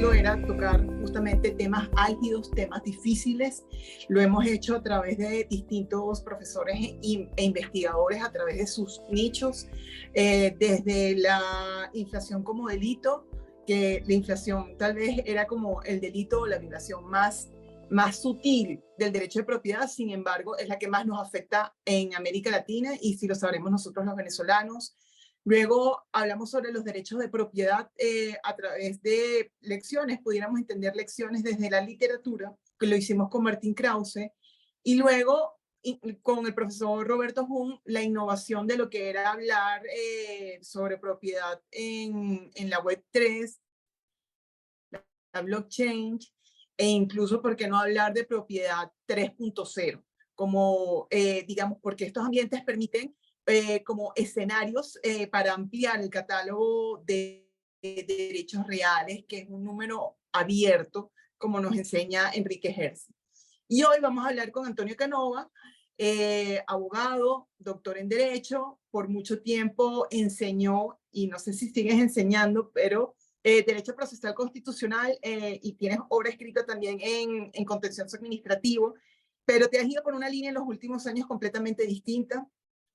propósito era tocar justamente temas álgidos, temas difíciles. Lo hemos hecho a través de distintos profesores e investigadores a través de sus nichos, desde la inflación como delito, que la inflación tal vez era como el delito o la violación más sutil del derecho de propiedad, sin embargo, es la que más nos afecta en América Latina y si lo sabremos nosotros los venezolanos. Luego hablamos sobre los derechos de propiedad a través de lecciones, pudiéramos entender lecciones desde la literatura, que lo hicimos con Martín Krause, y luego con el profesor Roberto Jun, la innovación de lo que era hablar sobre propiedad en la Web3, la blockchain, e incluso, ¿por qué no hablar de propiedad 3.0? Como, digamos, porque estos ambientes permiten como escenarios para ampliar el catálogo de derechos reales, que es un número abierto, como nos enseña Enrique Herzi. Y hoy vamos a hablar con Antonio Canova, abogado, doctor en Derecho, por mucho tiempo enseñó, y no sé si sigues enseñando, pero Derecho Procesal Constitucional y tienes obra escrita también en contencioso administrativo, pero te has ido por una línea en los últimos años completamente distinta,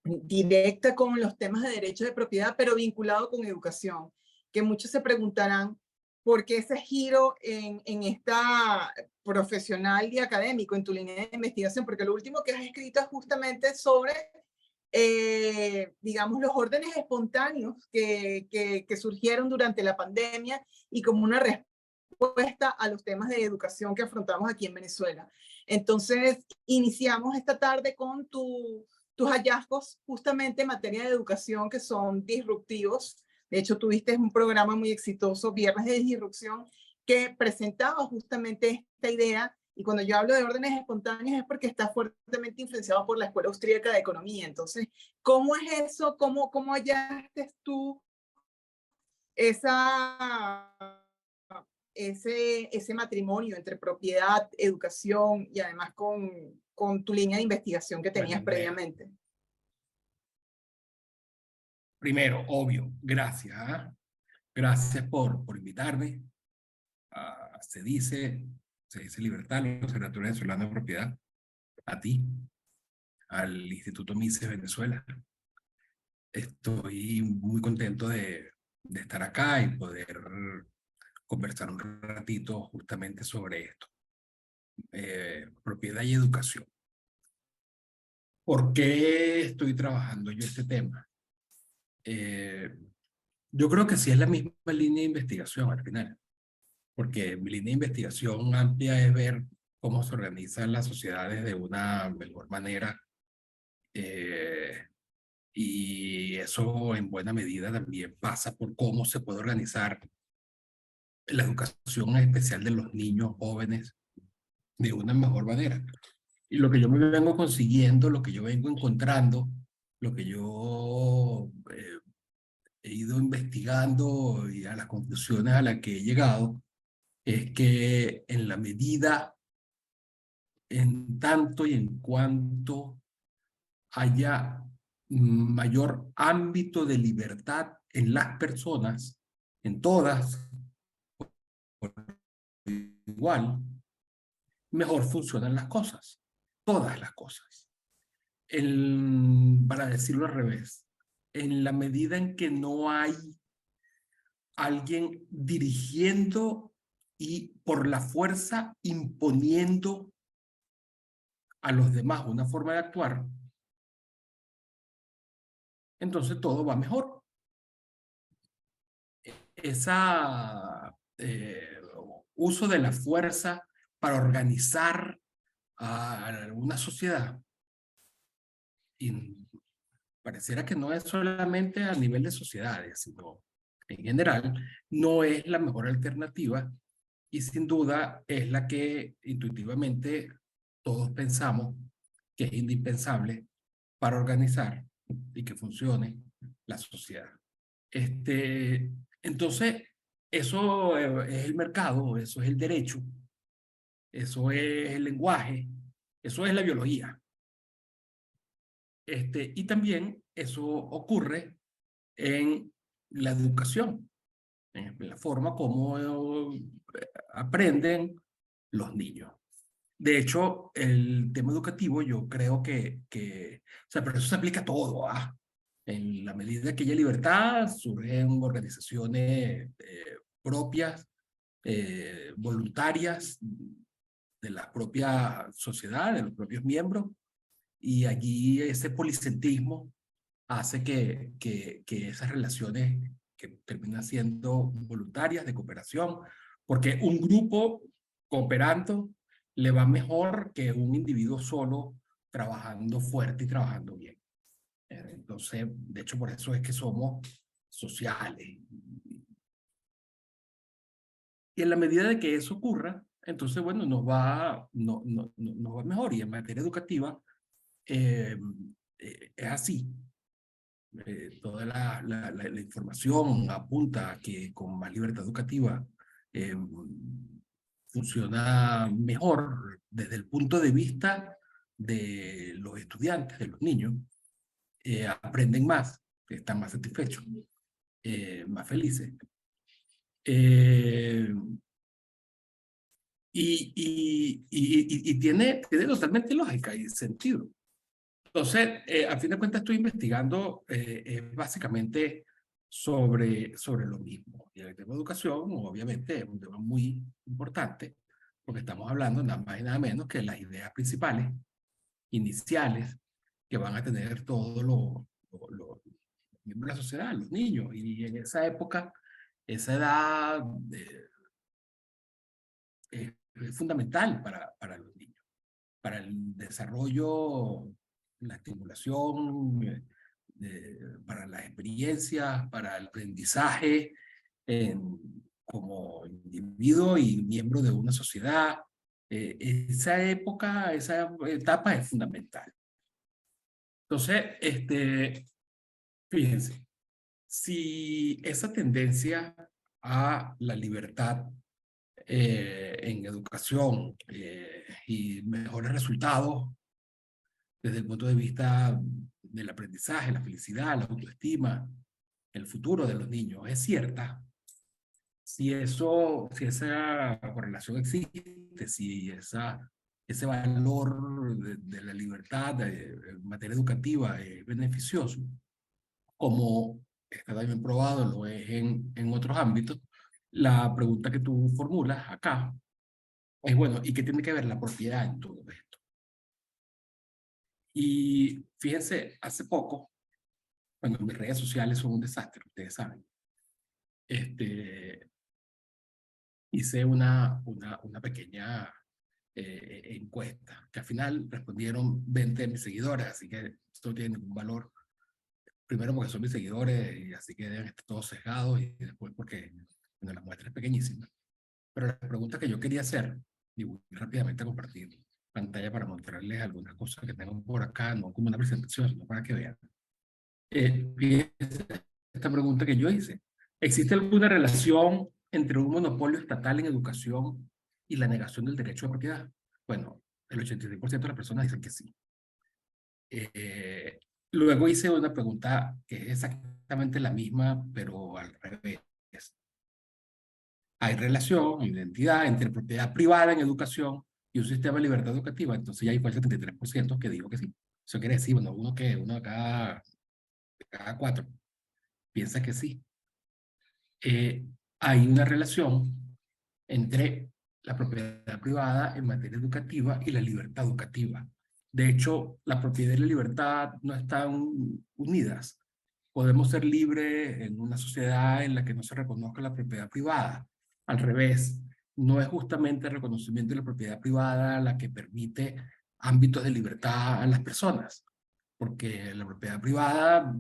directa con los temas de derecho de propiedad, pero vinculado con educación, que muchos se preguntarán por qué ese giro en esta profesional y académico, en tu línea de investigación, porque lo último que has escrito es justamente sobre, digamos, los órdenes espontáneos que surgieron durante la pandemia y como una respuesta a los temas de educación que afrontamos aquí en Venezuela. Entonces, iniciamos esta tarde con tus hallazgos justamente en materia de educación que son disruptivos. De hecho, tuviste un programa muy exitoso, Viernes de Disrupción, que presentaba justamente esta idea. Y cuando yo hablo de órdenes espontáneas es porque está fuertemente influenciado por la Escuela Austríaca de Economía. Entonces, ¿cómo es eso? ¿Cómo hallaste tú esa, ese matrimonio entre propiedad, educación y además con tu línea de investigación que tenías previamente? Primero, obvio, gracias. Gracias por invitarme. Se dice Libertad, el Observatorio Venezolano de Propiedad, a ti, al Instituto Mises Venezuela. Estoy muy contento de estar acá y poder conversar un ratito justamente sobre esto. Propiedad y educación. ¿Por qué estoy trabajando yo este tema? Yo creo que sí es la misma línea de investigación al final, porque mi línea de investigación amplia es ver cómo se organizan las sociedades de una mejor manera, y eso en buena medida también pasa por cómo se puede organizar la educación especial de los niños jóvenes de una mejor manera. Y lo que yo me vengo consiguiendo, lo que yo vengo encontrando, lo que yo he ido investigando y a las conclusiones a las que he llegado, es que en la medida, en tanto y en cuanto haya mayor ámbito de libertad en las personas, en todas, por igual, mejor funcionan las cosas, todas las cosas. Para decirlo al revés, en la medida en que no hay alguien dirigiendo y por la fuerza imponiendo a los demás una forma de actuar, entonces todo va mejor. Ese uso de la fuerza para organizar a una sociedad, y pareciera que no es solamente a nivel de sociedades, sino en general, no es la mejor alternativa y sin duda es la que intuitivamente todos pensamos que es indispensable para organizar y que funcione la sociedad. Entonces, eso es el mercado, eso es el derecho, eso es el lenguaje, eso es la biología. Y también eso ocurre en la educación. en la forma como aprenden los niños. De hecho, el tema educativo yo creo o sea, pero eso se aplica a todo, ¿ah? En la medida que haya libertad, surgen organizaciones propias, voluntarias de la propia sociedad, de los propios miembros, y allí ese policentrismo hace que esas relaciones que terminan siendo voluntarias de cooperación, porque un grupo cooperando le va mejor que un individuo solo trabajando fuerte y trabajando bien. Entonces, de hecho, por eso es que somos sociales. Y en la medida de que eso ocurra, entonces, bueno, nos va mejor. Y en materia educativa, eh, es así. Toda la información apunta a que con más libertad educativa eh, funciona mejor desde el punto de vista de los estudiantes, de los niños, aprenden más, están más satisfechos, más felices. Eh, y tiene totalmente lógica y sentido. Entonces, a fin de cuentas estoy investigando básicamente sobre lo mismo. Y el tema de educación, obviamente, es un tema muy importante, porque estamos hablando nada más y nada menos que las ideas principales, iniciales, que van a tener todos los miembros de la sociedad, los niños. Y en esa época, esa edad es fundamental para los niños, para el desarrollo, la estimulación, para las experiencias, para el aprendizaje como individuo y miembro de una sociedad. Esa época, esa etapa es fundamental. Entonces, fíjense, si esa tendencia a la libertad en educación y mejores resultados desde el punto de vista del aprendizaje, la felicidad, la autoestima, el futuro de los niños, es cierta. Si esa correlación existe, si ese valor de la libertad en materia educativa es beneficioso, como está también probado, lo es en otros ámbitos, la pregunta que tú formulas acá es, bueno, ¿y qué tiene que ver la propiedad en todo esto? Y fíjense, hace poco, bueno, mis redes sociales son un desastre, ustedes saben, hice una pequeña encuesta, que al final respondieron 20 de mis seguidores, así que esto no tiene ningún valor. Primero porque son mis seguidores, y así que deben estar todos sesgados, y después porque bueno, la muestra es pequeñísima. Pero la pregunta que yo quería hacer, y voy rápidamente a compartir pantalla para mostrarles algunas cosas que tengo por acá, no como una presentación, sino para que vean. Fíjense esta pregunta que yo hice. ¿Existe alguna relación entre un monopolio estatal en educación y la negación del derecho de propiedad? Bueno, el 86% de las personas dicen que sí. Luego hice una pregunta que es exactamente la misma, pero al revés. ¿Hay relación, identidad entre propiedad privada en educación y un sistema de libertad educativa? Entonces ya ahí fue el 73% que dijo que sí. Eso quiere decir, bueno, uno de cada cuatro piensa que sí. Hay una relación entre la propiedad privada en materia educativa y la libertad educativa. De hecho, la propiedad y la libertad no están unidas. Podemos ser libres en una sociedad en la que no se reconozca la propiedad privada. Al revés, no es justamente el reconocimiento de la propiedad privada la que permite ámbitos de libertad a las personas. Porque la propiedad privada,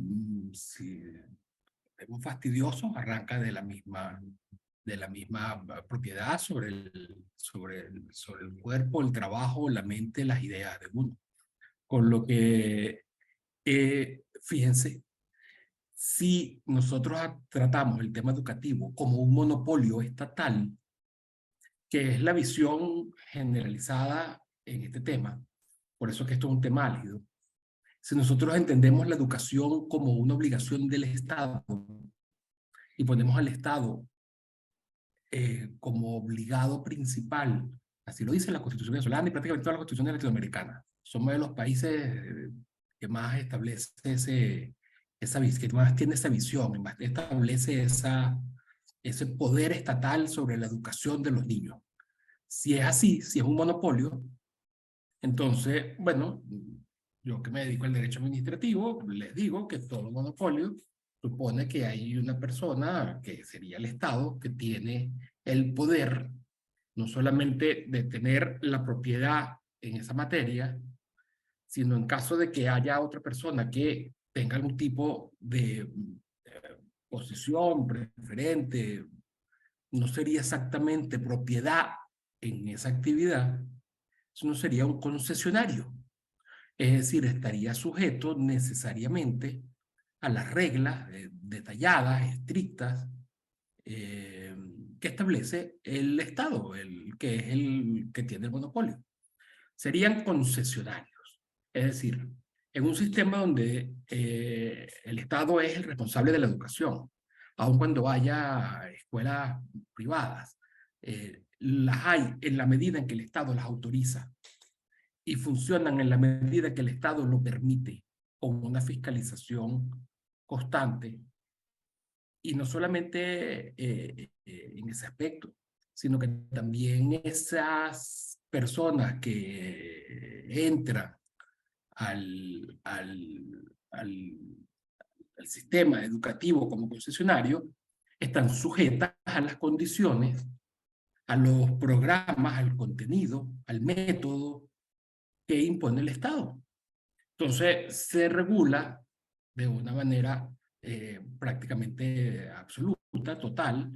si es fastidioso, arranca de la misma propiedad sobre el cuerpo, el trabajo, la mente, las ideas de uno. Con lo que, fíjense, si nosotros tratamos el tema educativo como un monopolio estatal, que es la visión generalizada en este tema, por eso que esto es un tema álgido, si nosotros entendemos la educación como una obligación del Estado y ponemos al Estado como obligado principal. Así lo dice la Constitución venezolana y prácticamente todas las constituciones latinoamericanas. Somos de los países que más establece que más tiene esa visión, más establece ese poder estatal sobre la educación de los niños. Si es así, si es un monopolio, entonces, bueno, yo que me dedico al derecho administrativo, les digo que todo monopolio supone que hay una persona, que sería el Estado, que tiene el poder no solamente de tener la propiedad en esa materia, sino en caso de que haya otra persona que tenga algún tipo de posición preferente, no sería exactamente propiedad en esa actividad, eso no sería un concesionario. Es decir, estaría sujeto necesariamente a las reglas detalladas, estrictas, que establece el Estado, que es el que tiene el monopolio. Serían concesionarios. Es decir, en un sistema donde el Estado es el responsable de la educación, aun cuando haya escuelas privadas, las hay en la medida en que el Estado las autoriza y funcionan en la medida que el Estado lo permite, con una fiscalización constante, y no solamente en ese aspecto, sino que también esas personas que entran al, al, al, al sistema educativo como concesionario están sujetas a las condiciones, a los programas, al contenido, al método que impone el Estado. Entonces, se regula de una manera prácticamente absoluta, total,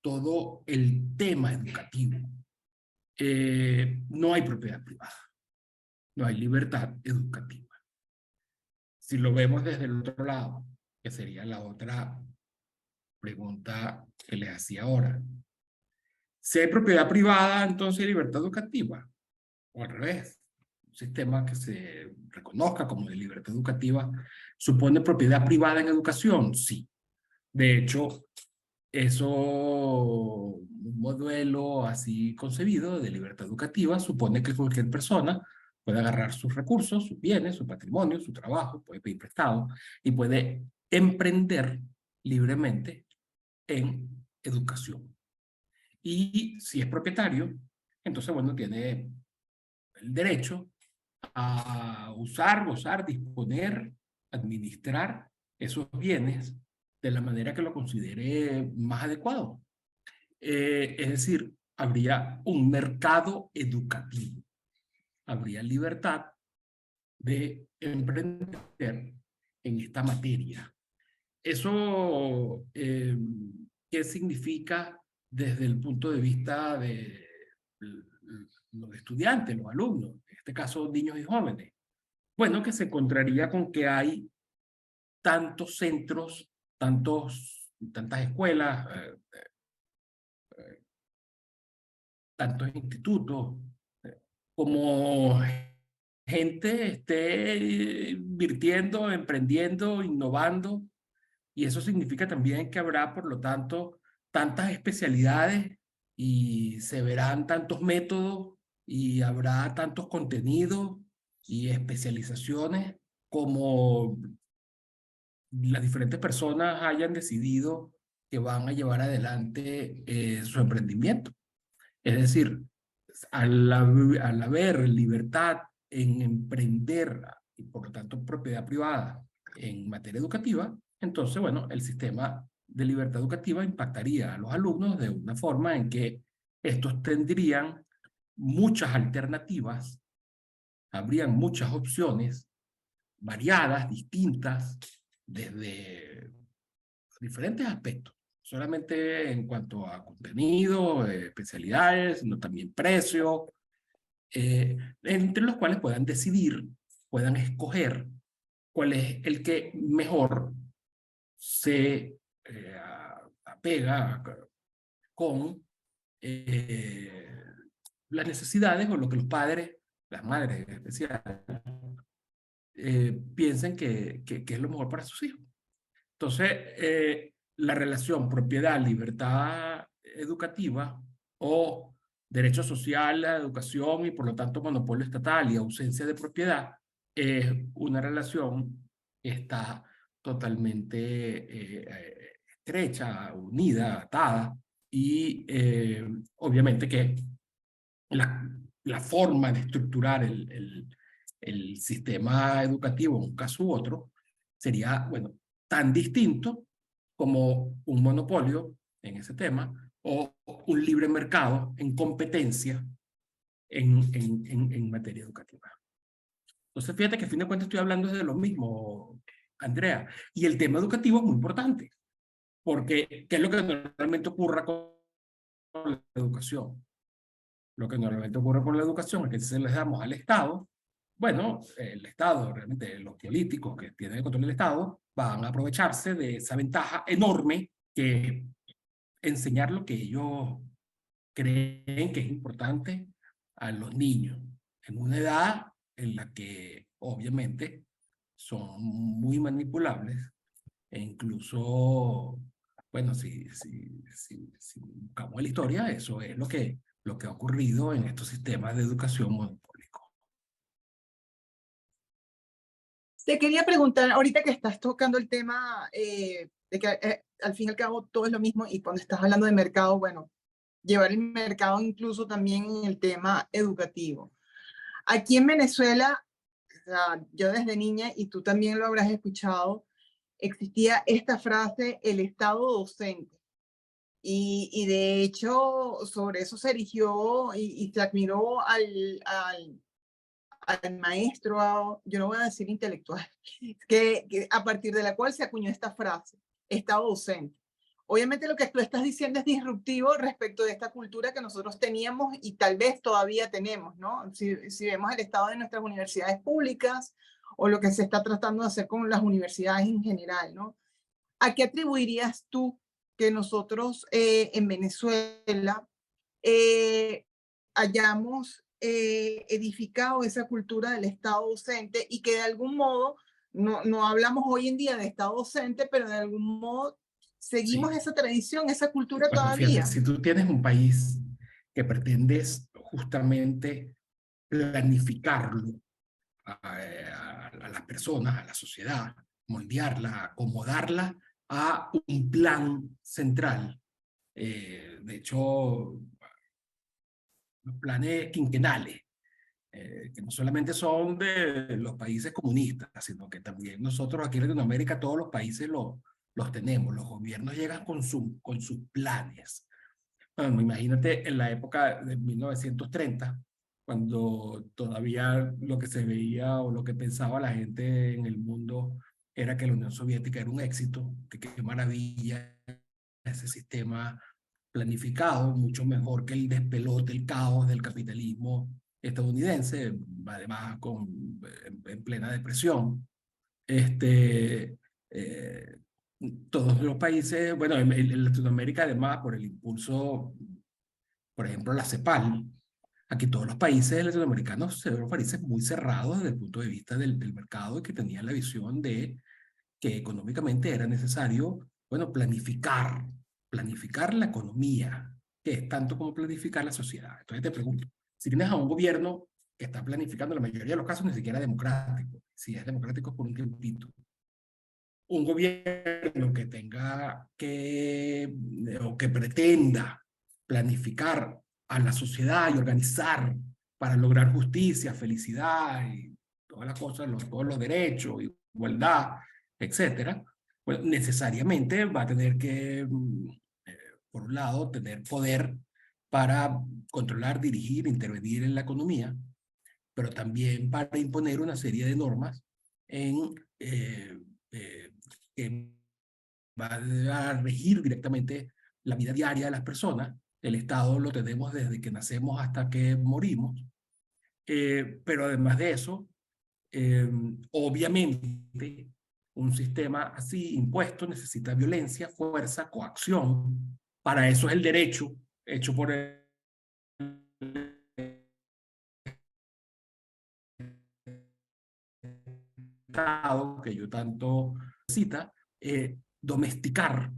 todo el tema educativo. No hay propiedad privada, no hay libertad educativa. Si lo vemos desde el otro lado, que sería la otra pregunta que les hacía ahora. Si hay propiedad privada, entonces hay libertad educativa, o al revés. Un sistema que se reconozca como de libertad educativa supone propiedad privada en educación, sí. De hecho, eso, un modelo así concebido de libertad educativa supone que cualquier persona puede agarrar sus recursos, sus bienes, su patrimonio, su trabajo, puede pedir prestado y puede emprender libremente en educación. Y si es propietario, entonces, bueno, tiene el derecho a usar, gozar, disponer, administrar esos bienes de la manera que lo considere más adecuado. Es decir, habría un mercado educativo, habría libertad de emprender en esta materia. Eso, ¿qué significa desde el punto de vista de los estudiantes, los alumnos, en este caso niños y jóvenes? Bueno, que se encontraría con que hay tantos centros, tantas escuelas, tantos institutos, como gente esté invirtiendo, emprendiendo, innovando, y eso significa también que habrá, por lo tanto, tantas especialidades y se verán tantos métodos y habrá tantos contenidos y especializaciones como las diferentes personas hayan decidido que van a llevar adelante su emprendimiento. Es decir, al haber libertad en emprender y por lo tanto propiedad privada en materia educativa, entonces, bueno, el sistema de libertad educativa impactaría a los alumnos de una forma en que estos tendrían muchas alternativas, habrían muchas opciones variadas, distintas, desde diferentes aspectos, solamente en cuanto a contenido, especialidades, sino también precio, entre los cuales puedan decidir, puedan escoger cuál es el que mejor se apega con las necesidades o lo que los padres, las madres en especial, piensen que es lo mejor para sus hijos. Entonces, la relación propiedad-libertad educativa o derecho social a la educación y por lo tanto monopolio estatal y ausencia de propiedad es una relación que está totalmente estrecha, unida, atada y obviamente que la forma de estructurar el sistema educativo en un caso u otro sería, bueno, tan distinto como un monopolio en ese tema o un libre mercado en competencia en materia educativa. Entonces, fíjate que a fin de cuentas estoy hablando de lo mismo, Andrea. Y el tema educativo es muy importante, porque ¿qué es lo que normalmente ocurre con la educación? Lo que normalmente ocurre con la educación es que si se les damos al Estado, bueno, el Estado, realmente los políticos que tienen el control del Estado, van a aprovecharse de esa ventaja enorme que enseñar lo que ellos creen que es importante a los niños, en una edad en la que obviamente son muy manipulables e incluso, bueno, si buscamos la historia, eso es lo que ha ocurrido en estos sistemas de educación monopólicos. Te quería preguntar, ahorita que estás tocando el tema de que al fin y al cabo todo es lo mismo y cuando estás hablando de mercado, bueno, llevar el mercado incluso también en el tema educativo. Aquí en Venezuela, o sea, yo desde niña, y tú también lo habrás escuchado, existía esta frase, el Estado docente. Y de hecho, sobre eso se erigió y se admiró al maestro, yo no voy a decir intelectual, que a partir de la cual se acuñó esta frase, Estado docente. Obviamente lo que tú estás diciendo es disruptivo respecto de esta cultura que nosotros teníamos y tal vez todavía tenemos, ¿no? Si vemos el estado de nuestras universidades públicas o lo que se está tratando de hacer con las universidades en general, ¿no? ¿A qué atribuirías tú que nosotros en Venezuela hayamos edificado esa cultura del Estado docente y que de algún modo, no hablamos hoy en día de Estado docente, pero de algún modo seguimos Sí. esa tradición, esa cultura Bueno, fíjate, todavía? si tú tienes un país que pretendes justamente planificarlo a las personas, a la sociedad, moldearla, acomodarla a un plan central. De hecho, los planes quinquenales, que no solamente son de los países comunistas, sino que también nosotros aquí en Latinoamérica, todos los países los tenemos. Los gobiernos llegan con sus planes. Bueno, imagínate en la época de 1930, cuando todavía lo que se veía o lo que pensaba la gente en el mundo era que la Unión Soviética era un éxito, que qué maravilla ese sistema planificado, mucho mejor que el despelote, el caos del capitalismo estadounidense, además en plena depresión. Este, eh, todos los países, bueno, en Latinoamérica además por el impulso, por ejemplo, la CEPAL, aquí todos los países latinoamericanos eran países muy cerrados desde el punto de vista del mercado y que tenían la visión de que económicamente era necesario, bueno, planificar la economía, que es tanto como planificar la sociedad. Entonces te pregunto, si tienes a un gobierno que está planificando, la mayoría de los casos ni siquiera democrático, si es democrático es por un tiempito, un gobierno que tenga o que pretenda planificar a la sociedad y organizar para lograr justicia, felicidad y todas las cosas, todos los derechos, igualdad, etcétera, pues necesariamente va a tener que, por un lado, tener poder para controlar, dirigir, intervenir en la economía, pero también para imponer una serie de normas en, que va a regir directamente la vida diaria de las personas. El Estado lo tenemos desde que nacemos hasta que morimos. Pero además de eso, obviamente, un sistema así impuesto necesita violencia, fuerza, coacción. Para eso es el derecho hecho por el Estado, que yo tanto cita, domesticar,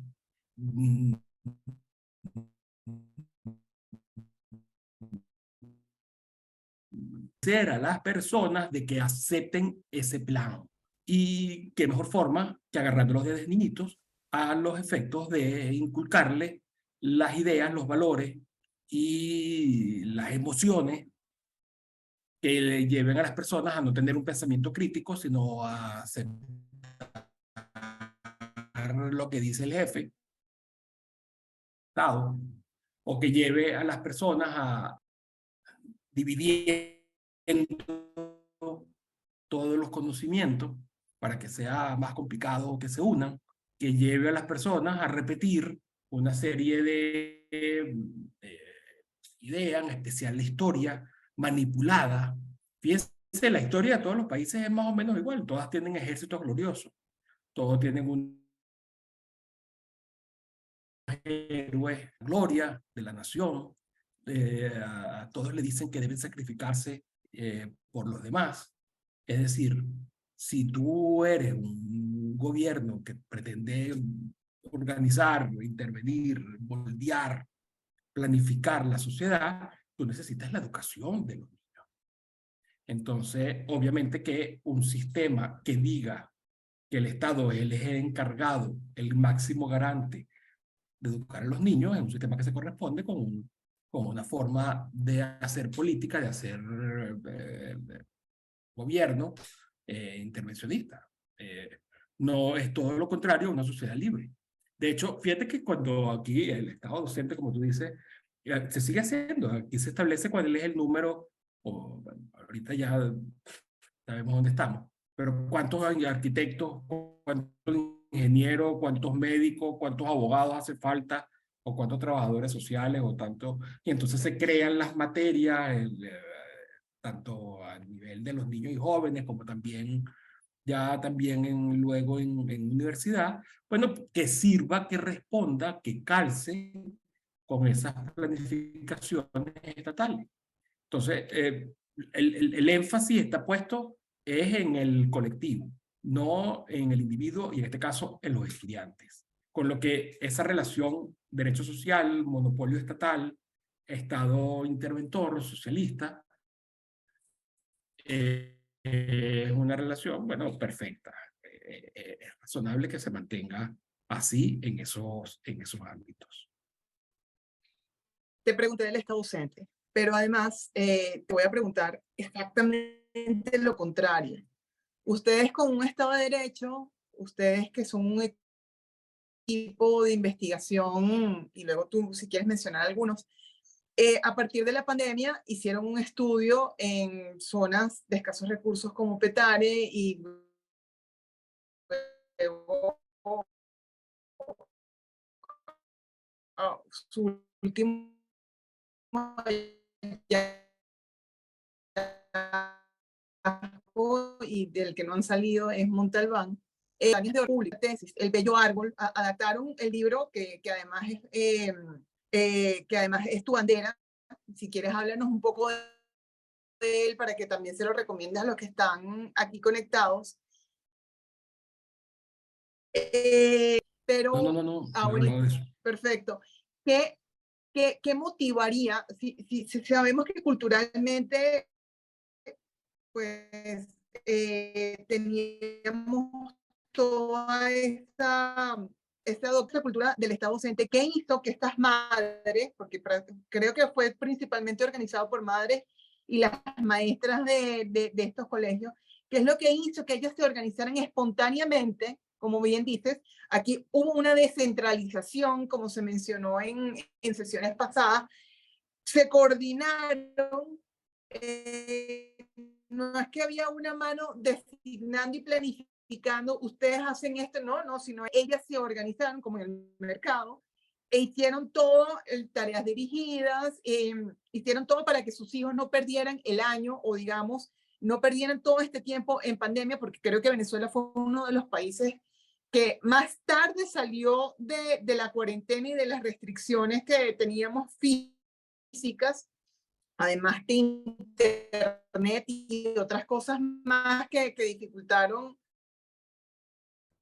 convencer a las personas de que acepten ese plan. Y qué mejor forma que agarrándolos desde niñitos a los efectos de inculcarles las ideas, los valores y las emociones que le lleven a las personas a no tener un pensamiento crítico, sino a aceptar lo que dice el jefe, Estado, o que lleve a las personas a dividir todos los conocimientos para que sea más complicado que se unan, que lleve a las personas a repetir una serie de ideas, en especial la historia manipulada. Fíjense, la historia de todos los países es más o menos igual, todas tienen ejércitos gloriosos, todos tienen un héroe, gloria de la nación, a todos le dicen que deben sacrificarse por los demás. Es decir, si tú eres un gobierno que pretende organizar, intervenir, moldear, planificar la sociedad, tú necesitas la educación de los niños. Entonces, obviamente que un sistema que diga que el Estado es el encargado, el máximo garante de educar a los niños, es un sistema que se corresponde con una forma de hacer política, de hacer gobierno intervencionista. No es todo lo contrario a una sociedad libre. De hecho, fíjate que cuando aquí el Estado docente, como tú dices, se sigue haciendo, aquí se establece cuál es el número, o bueno, ahorita ya sabemos dónde estamos, pero cuántos arquitectos, cuántos ingenieros, cuántos médicos, cuántos abogados hace falta, o cuántos trabajadores sociales, o tanto, y entonces se crean las materias, tanto a nivel de los niños y jóvenes, como también ya también luego en universidad, bueno, que sirva, que responda, que calce con esas planificaciones estatales. Entonces, el énfasis está puesto es en el colectivo, no en el individuo y en este caso en los estudiantes. Con lo que esa relación derecho social, monopolio estatal, Estado interventor, socialista, es una relación, bueno, perfecta. Es razonable que se mantenga así en esos ámbitos. Te pregunté del Estado docente, pero además te voy a preguntar exactamente lo contrario. Ustedes con un Estado de Derecho, ustedes que son un equipo de investigación, y luego tú si quieres mencionar algunos, a partir de la pandemia hicieron un estudio en zonas de escasos recursos como Petare y luego su último y del que no han salido es Montalbán. Años de pública, tesis, El Bello Árbol, adaptaron el libro que además es tu bandera. Si quieres, háblanos un poco de él para que también se lo recomiendes a los que están aquí conectados. Pero No ahora, de eso. perfecto. ¿Qué motivaría? Si sabemos que culturalmente pues teníamos toda esta docta cultura del Estado docente. ¿Qué hizo que estas madres, porque creo que fue principalmente organizado por madres y las maestras de estos colegios, qué es lo que hizo que ellas se organizaran espontáneamente? Como bien dices, aquí hubo una descentralización, como se mencionó en sesiones pasadas, se coordinaron, no es que había una mano designando y planificando, ustedes hacen esto, no, sino ellas se organizaron como en el mercado e hicieron todo, tareas dirigidas, hicieron todo para que sus hijos no perdieran el año o digamos, no perdieran todo este tiempo en pandemia, porque creo que Venezuela fue uno de los países que más tarde salió de la cuarentena y de las restricciones que teníamos físicas, además de internet y otras cosas más que dificultaron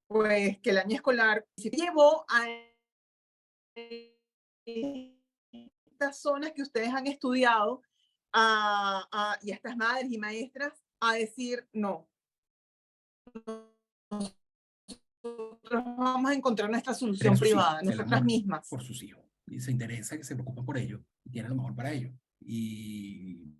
pues que el año escolar se llevó a estas zonas que ustedes han estudiado y a estas madres y maestras a decir, no, nosotros vamos a encontrar nuestra solución Eso sí, privada, es el nosotras amor mismas. por sus hijos. Y se interesa, que se preocupan por ellos y quieren lo mejor para ellos. Y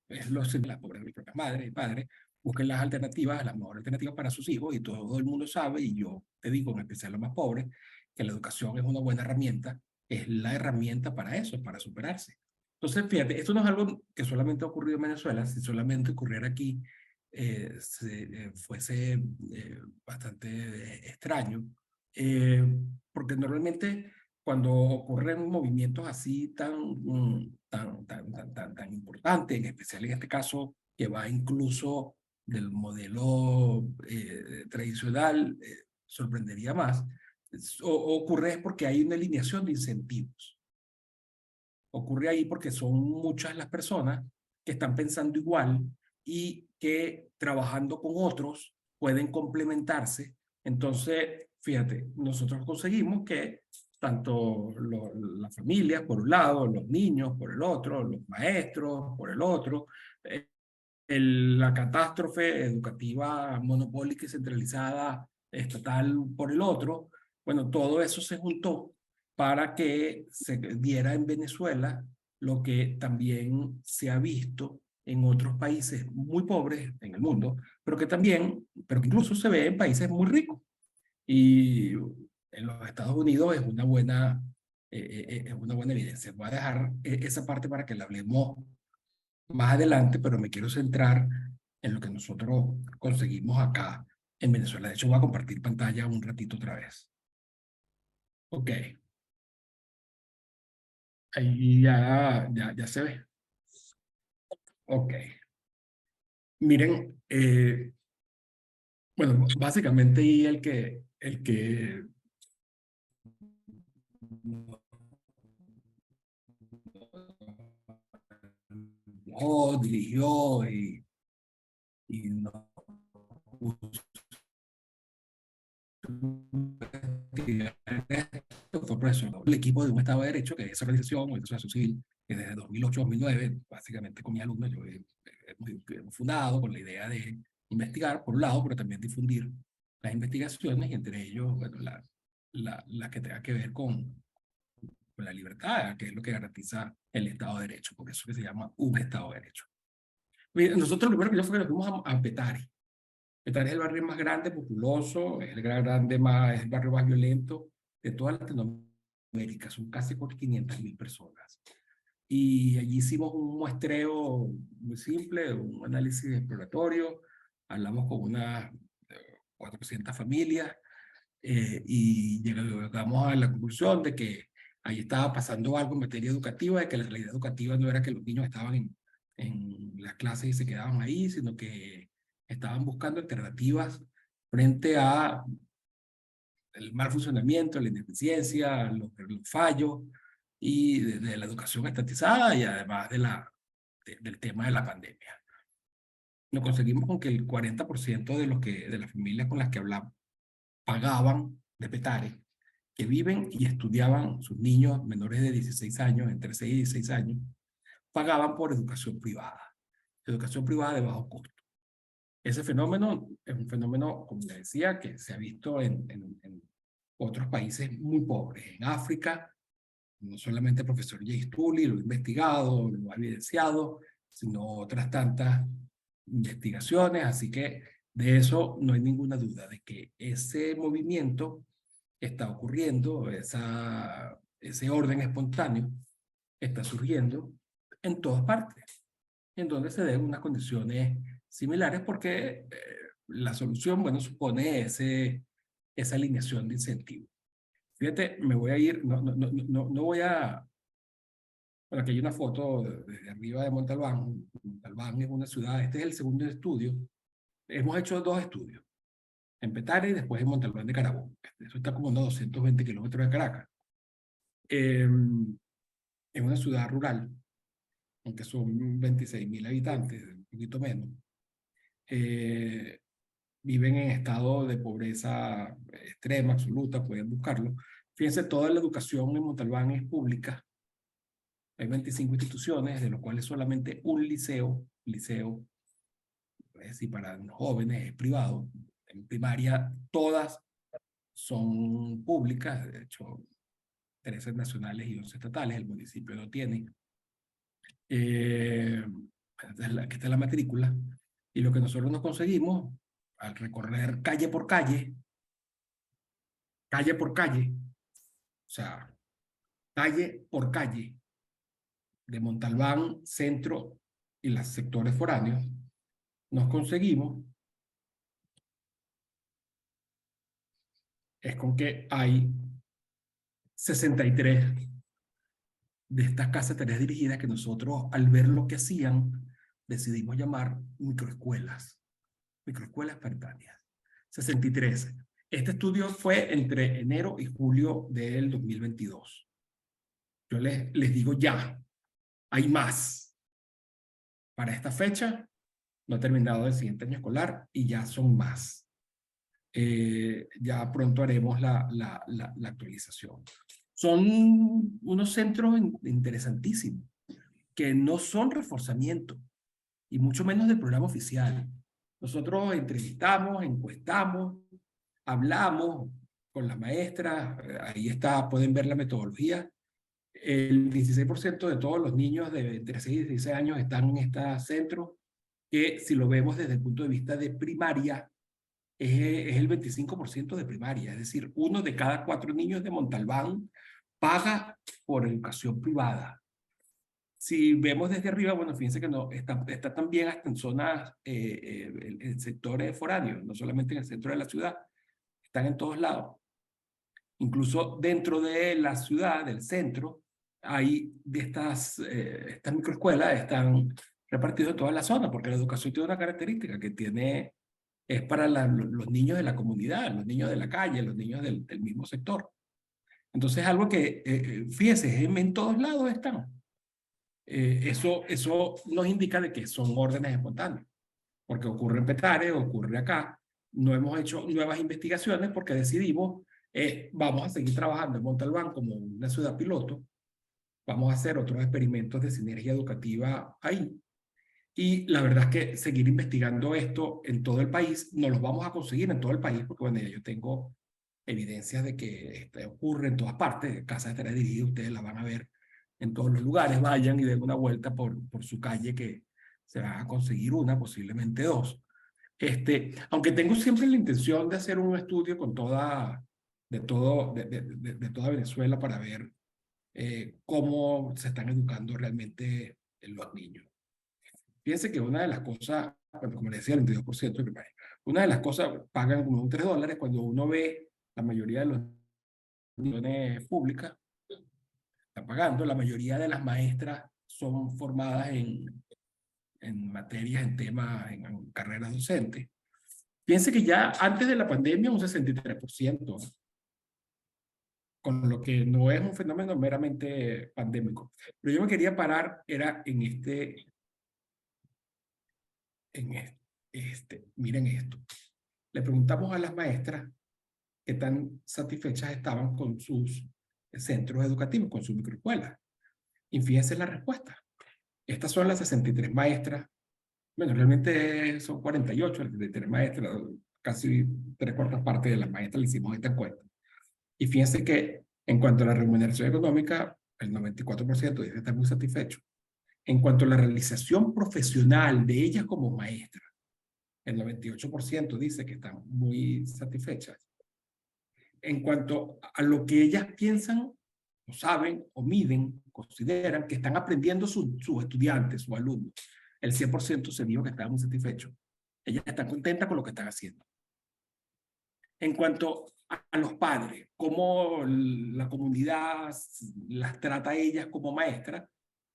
es lo las pobres, mis propias madres y padres, busquen las alternativas, las mejores alternativas para sus hijos, y todo el mundo sabe, y yo te digo, en especial los más pobres, que la educación es una buena herramienta, es la herramienta para eso, para superarse. Entonces, fíjate, esto no es algo que solamente ha ocurrido en Venezuela. Si solamente ocurriera aquí, fuese bastante extraño, eh, porque normalmente cuando ocurren movimientos así tan importantes, en especial en este caso, que va incluso del modelo tradicional, sorprendería más, ocurre es porque hay una alineación de incentivos. Ocurre ahí porque son muchas las personas que están pensando igual y que trabajando con otros pueden complementarse. Entonces, fíjate, nosotros conseguimos que tanto las familias por un lado, los niños por el otro, los maestros por el otro, eh, la catástrofe educativa monopólica y centralizada estatal por el otro, bueno, todo eso se juntó para que se diera en Venezuela lo que también se ha visto en otros países muy pobres en el mundo, pero que incluso se ve en países muy ricos. Y en los Estados Unidos es una buena evidencia. Voy a dejar esa parte para que la hablemos más adelante, pero me quiero centrar en lo que nosotros conseguimos acá en Venezuela. De hecho, voy a compartir pantalla un ratito otra vez. Ok, ahí ya se ve. Ok, miren, bueno, básicamente ahí el que dirigió y no fue profesor del equipo de un Estado de Derecho, que es esa organización, una asociación civil, que desde 2008-2009, básicamente con mis alumnos, hemos fundado con la idea de investigar, por un lado, pero también difundir las investigaciones, y entre ellos, bueno, la que tenga que ver con la libertad, que es lo que garantiza el Estado de Derecho, por eso que se llama un Estado de Derecho. Nosotros lo primero que yo fue que nos fuimos a Petare. Petare es el barrio más grande, populoso, es es el barrio más violento de toda Latinoamérica. Son casi por 500.000 personas. Y allí hicimos un muestreo muy simple, un análisis exploratorio. Hablamos con unas 400 familias, y llegamos a la conclusión de que ahí estaba pasando algo en materia educativa, de que la realidad educativa no era que los niños estaban en las clases y se quedaban ahí, sino que estaban buscando alternativas frente a el mal funcionamiento, la ineficiencia, los fallos y de la educación estatizada, y además del tema de la pandemia. Nos conseguimos con que el 40% de las familias con las que hablamos pagaban de Petare, que viven y estudiaban, sus niños menores de 16 años, entre 6 y 16 años, pagaban por educación privada de bajo costo. Ese fenómeno es un fenómeno, como les decía, que se ha visto en otros países muy pobres. En África, no solamente el profesor Jay Tully lo ha investigado, lo ha evidenciado, sino otras tantas investigaciones. Así que de eso no hay ninguna duda, de que ese movimiento está ocurriendo, ese orden espontáneo está surgiendo en todas partes, en donde se den unas condiciones similares, porque la solución, bueno, supone esa alineación de incentivos. Fíjate, me voy a ir, no voy a... Bueno, aquí hay una foto desde arriba de Montalbán. Montalbán es una ciudad, este es el segundo estudio. Hemos hecho dos estudios, en Petare y después en Montalbán de Carabobo. Eso está como a unos 220 kilómetros de Caracas. En una ciudad rural, aunque son 26.000 habitantes, un poquito menos, viven en estado de pobreza extrema, absoluta, pueden buscarlo, Fíjense, toda la educación en Montalbán es pública. Hay 25 instituciones, de los cuales solamente un liceo, es decir, para jóvenes es privado. En primaria todas son públicas, de hecho, 13 nacionales y 11 estatales, el municipio no tiene. Aquí está la matrícula. Y lo que nosotros nos conseguimos al recorrer calle por calle, o sea, calle por calle, de Montalbán, centro y los sectores foráneos, nos conseguimos es con que hay 63 de estas casas de tareas dirigidas que nosotros, al ver lo que hacían, decidimos llamar microescuelas espartanas. 63. Este estudio fue entre enero y julio del 2022. Yo les digo ya, hay más. Para esta fecha, no ha terminado el siguiente año escolar y ya son más. Ya pronto haremos la actualización. Son unos centros interesantísimos, que no son reforzamiento, y mucho menos del programa oficial. Nosotros entrevistamos, encuestamos, hablamos con las maestras, ahí está, pueden ver la metodología. El 16% de todos los niños de entre 6 y 16 años están en este centro, que si lo vemos desde el punto de vista de primaria, es el 25% de primaria, es decir, 1 de cada 4 niños de Montalbán paga por educación privada. Si vemos desde arriba, bueno, fíjense que no, está también hasta en zonas, en sectores foráneos, no solamente en el centro de la ciudad, están en todos lados. Incluso dentro de la ciudad, del centro, hay de estas microescuelas, están repartidas en toda la zona, porque la educación tiene una característica que es para los niños de la comunidad, los niños de la calle, los niños del mismo sector. Entonces, algo que, fíjense, en todos lados están. Eso nos indica de que son órdenes espontáneas, porque ocurre en Petare, ocurre acá. No hemos hecho nuevas investigaciones porque decidimos, vamos a seguir trabajando en Montalbán como una ciudad piloto, vamos a hacer otros experimentos de sinergia educativa ahí. Y la verdad es que seguir investigando esto en todo el país, no los vamos a conseguir en todo el país, porque bueno, ya yo tengo evidencias de que ocurre en todas partes. Casas de tareas dirigidas, ustedes la van a ver en todos los lugares. Vayan y den una vuelta por su calle, que se van a conseguir una, posiblemente dos. Aunque tengo siempre la intención de hacer un estudio con toda Venezuela para ver cómo se están educando realmente los niños. Fíjense que una de las cosas, como les decía, el 22% de primaria, una de las cosas pagan como $3 cuando uno ve la mayoría de los instituciones públicas están pagando. La mayoría de las maestras son formadas en materias, en temas, en carreras docentes. Fíjense que ya antes de la pandemia un 63%, con lo que no es un fenómeno meramente pandémico. Pero yo me quería parar, era miren esto. Le preguntamos a las maestras qué tan satisfechas estaban con sus centros educativos, con sus microescuelas. Y fíjense la respuesta. Estas son las 63 maestras. Bueno, realmente son 48, 63 maestras, casi 3/4 partes de las maestras le hicimos esta encuesta. Y fíjense que en cuanto a la remuneración económica, el 94% dice estar muy satisfecho. En cuanto a la realización profesional de ellas como maestras, el 98% dice que están muy satisfechas. En cuanto a lo que ellas piensan, o saben, o miden, consideran que están aprendiendo sus estudiantes, sus alumnos, el 100% se dijo que estaban muy satisfechos. Ellas están contentas con lo que están haciendo. En cuanto a los padres, cómo la comunidad las trata a ellas como maestras,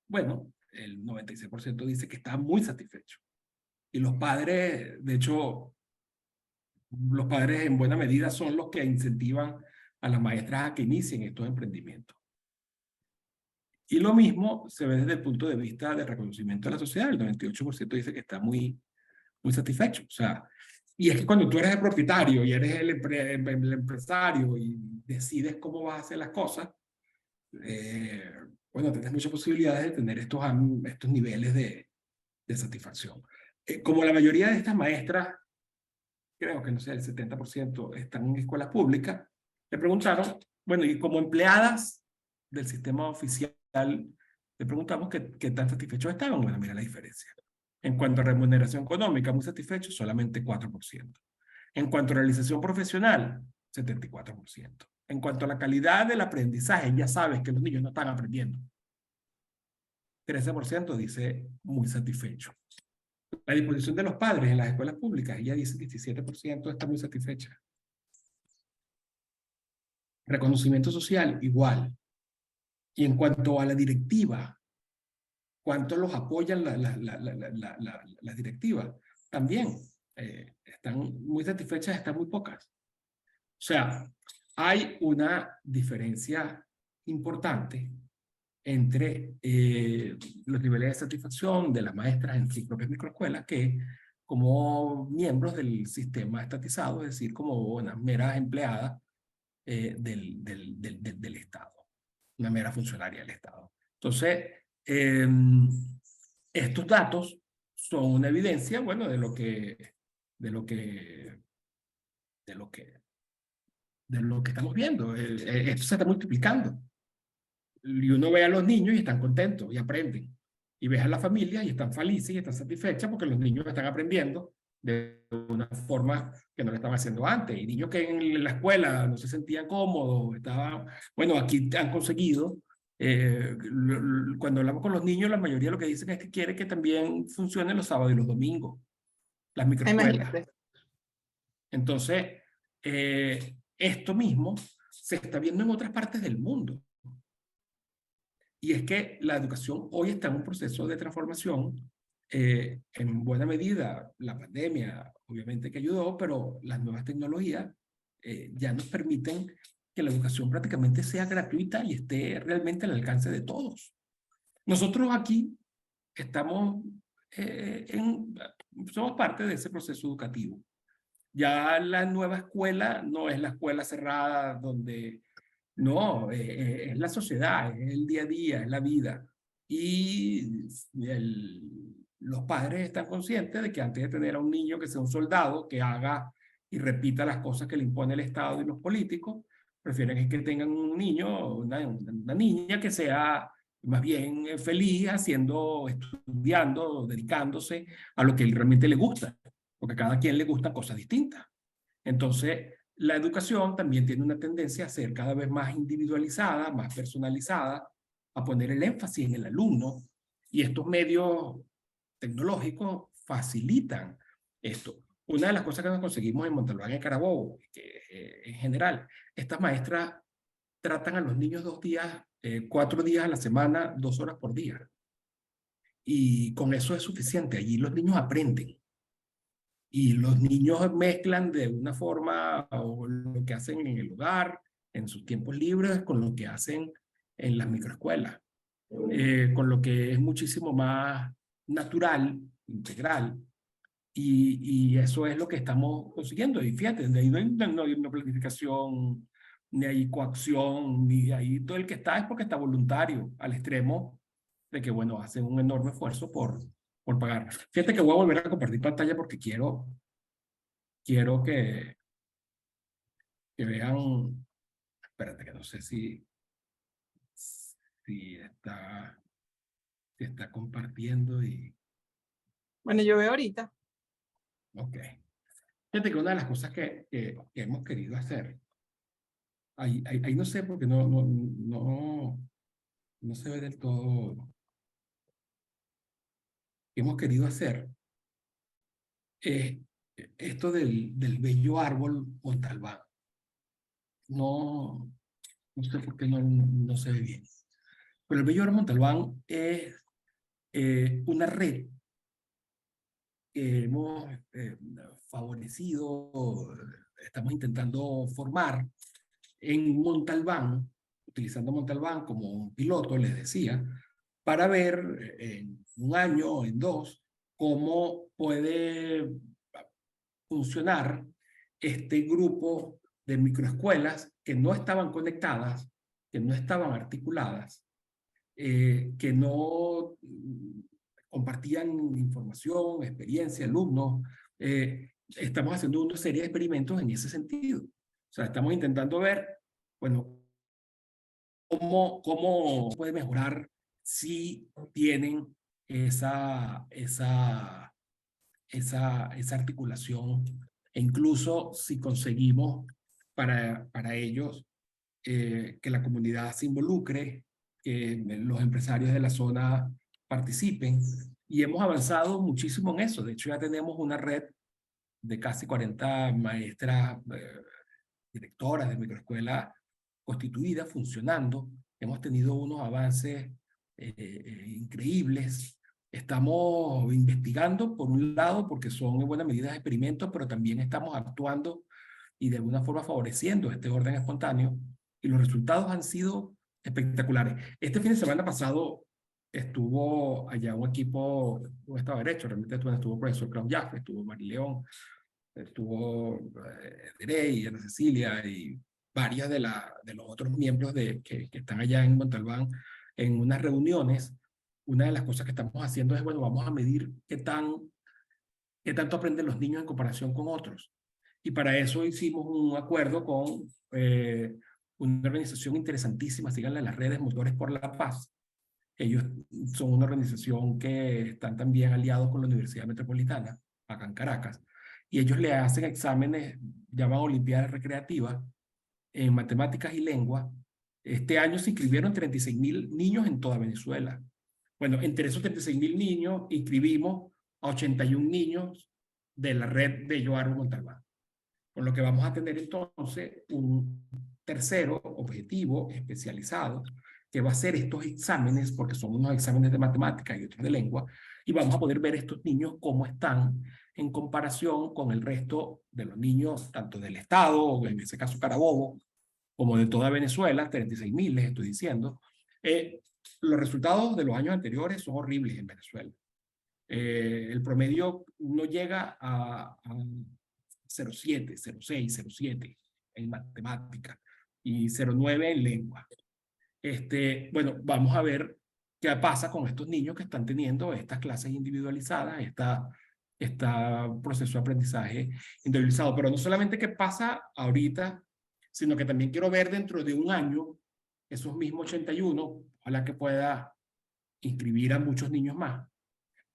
bueno, el 96% dice que están muy satisfechos. Y los padres, de hecho, los padres en buena medida son los que incentivan a las maestras a que inicien estos emprendimientos. Y lo mismo se ve desde el punto de vista del reconocimiento de la sociedad. El 98% dice que está muy satisfecho. O sea, Y es que cuando tú eres el propietario y eres el empresario y decides cómo vas a hacer las cosas, bueno, tienes muchas posibilidades de tener estos niveles de satisfacción. Como la mayoría de estas maestras, creo que no sé, el 70% están en escuelas públicas, le preguntaron, bueno, y como empleadas del sistema oficial, le preguntamos qué tan satisfechos estaban. Bueno, mira la diferencia. En cuanto a remuneración económica, muy satisfechos, solamente 4%. En cuanto a realización profesional, 74%. En cuanto a la calidad del aprendizaje, ya sabes que los niños no están aprendiendo. 13% dice muy satisfecho. La disposición de los padres en las escuelas públicas, ella dice que 17% está muy satisfecha. Reconocimiento social, igual. Y en cuanto a la directiva, ¿cuántos los apoyan las directivas? También están muy satisfechas, están muy pocas. O sea, hay una diferencia importante entre los niveles de satisfacción de las maestras en sus propias microescuelas que como miembros del sistema estatizado, es decir, como unas meras empleadas del Estado, una mera funcionaria del Estado. Entonces, estos datos son una evidencia, bueno, de lo que estamos viendo. Esto se está multiplicando. Y uno ve a los niños y están contentos y aprenden. Y ves a las familias y están felices y están satisfechas porque los niños están aprendiendo de una forma que no lo estaban haciendo antes. Y niños que en la escuela no se sentían cómodos, estaban, bueno, aquí han conseguido. Cuando hablamos con los niños, la mayoría lo que dicen es que quiere que también funcionen los sábados y los domingos, las microescuelas. Imagínate. Entonces, esto mismo se está viendo en otras partes del mundo. Y es que la educación hoy está en un proceso de transformación. En buena medida, la pandemia obviamente que ayudó, pero las nuevas tecnologías ya nos permiten que la educación prácticamente sea gratuita y esté realmente al alcance de todos. Nosotros aquí estamos somos parte de ese proceso educativo. Ya la nueva escuela no es la escuela cerrada donde no, es la sociedad, es el día a día, es la vida. Y los padres están conscientes de que antes de tener a un niño que sea un soldado, que haga y repita las cosas que le impone el Estado y los políticos, prefieren que tengan un niño, una niña que sea más bien feliz haciendo, estudiando, dedicándose a lo que realmente le gusta, porque a cada quien le gustan cosas distintas. Entonces, la educación también tiene una tendencia a ser cada vez más individualizada, más personalizada, a poner el énfasis en el alumno, y estos medios tecnológicos facilitan esto. Una de las cosas que nos conseguimos en Montalbán y Carabobo, que en general, estas maestras tratan a los niños 2 días, 4 días a la semana, 2 horas por día. Y con eso es suficiente. Allí los niños aprenden. Y los niños mezclan de una forma o lo que hacen en el hogar, en sus tiempos libres, con lo que hacen en las microescuelas, con lo que es muchísimo más natural, integral, y eso es lo que estamos consiguiendo. Y fíjate, de ahí no hay una planificación, ni hay coacción, ni ahí todo el que está es porque está voluntario, al extremo de que, bueno, hacen un enorme esfuerzo por pagar. Fíjate que voy a volver a compartir pantalla porque quiero que vean, espérate que no sé si está compartiendo y, Bueno, yo veo ahorita. ok. Fíjate que una de las cosas que hemos querido hacer, ahí no sé porque no se ve del todo, que hemos querido hacer es esto del bello árbol Montalbán. No sé por qué no se ve bien. Pero el bello árbol Montalbán es una red que hemos favorecido, estamos intentando formar en Montalbán, utilizando Montalbán como un piloto, les decía, para ver en un año, en 2, cómo puede funcionar este grupo de microescuelas que no estaban conectadas, que no estaban articuladas, que no compartían información, experiencia, alumnos. Estamos haciendo una serie de experimentos en ese sentido. O sea, estamos intentando ver, bueno, cómo puede mejorar si tienen esa articulación, e incluso si conseguimos para ellos que la comunidad se involucre, que los empresarios de la zona participen, y hemos avanzado muchísimo en eso. De hecho, ya tenemos una red de casi 40 maestras, directoras de microescuela constituidas, funcionando. Hemos tenido unos avances increíbles. Estamos investigando, por un lado, porque son en buena medida experimentos, pero también estamos actuando y de alguna forma favoreciendo este orden espontáneo, y los resultados han sido espectaculares. Este fin de semana pasado estuvo allá un equipo, un Estado de Derecho, realmente estuvo el profesor Claudio Jaffe, estuvo Mari León, estuvo Derey, Ana Cecilia y varias de los otros miembros que están allá en Montalbán en unas reuniones. Una de las cosas que estamos haciendo es, bueno, vamos a medir qué tanto aprenden los niños en comparación con otros. Y para eso hicimos un acuerdo con una organización interesantísima, síganla en las redes, Motores por la Paz. Ellos son una organización que están también aliados con la Universidad Metropolitana, acá en Caracas, y ellos le hacen exámenes, llaman Olimpiadas Recreativas, en matemáticas y lengua. Este año se inscribieron 36.000 niños en toda Venezuela. Bueno, entre esos 36.000 niños inscribimos a 81 niños de la red de Yo Árbol Montalbán. Con lo que vamos a tener entonces un tercero objetivo especializado que va a hacer estos exámenes, porque son unos exámenes de matemática y otros de lengua, y vamos a poder ver estos niños cómo están en comparación con el resto de los niños, tanto del Estado, o en ese caso Carabobo, como de toda Venezuela, 36.000 les estoy diciendo. Los resultados de los años anteriores son horribles en Venezuela. El promedio no llega a 0,7, 0,6, 0,7 en matemática y 0,9 en lengua. Bueno, vamos a ver qué pasa con estos niños que están teniendo estas clases individualizadas, este proceso de aprendizaje individualizado. Pero no solamente qué pasa ahorita, sino que también quiero ver dentro de un año esos mismos 81, ojalá que pueda inscribir a muchos niños más,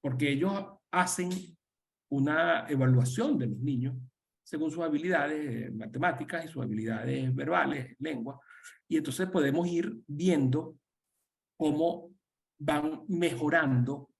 porque ellos hacen una evaluación de los niños según sus habilidades matemáticas y sus habilidades verbales, lengua, y entonces podemos ir viendo cómo van mejorando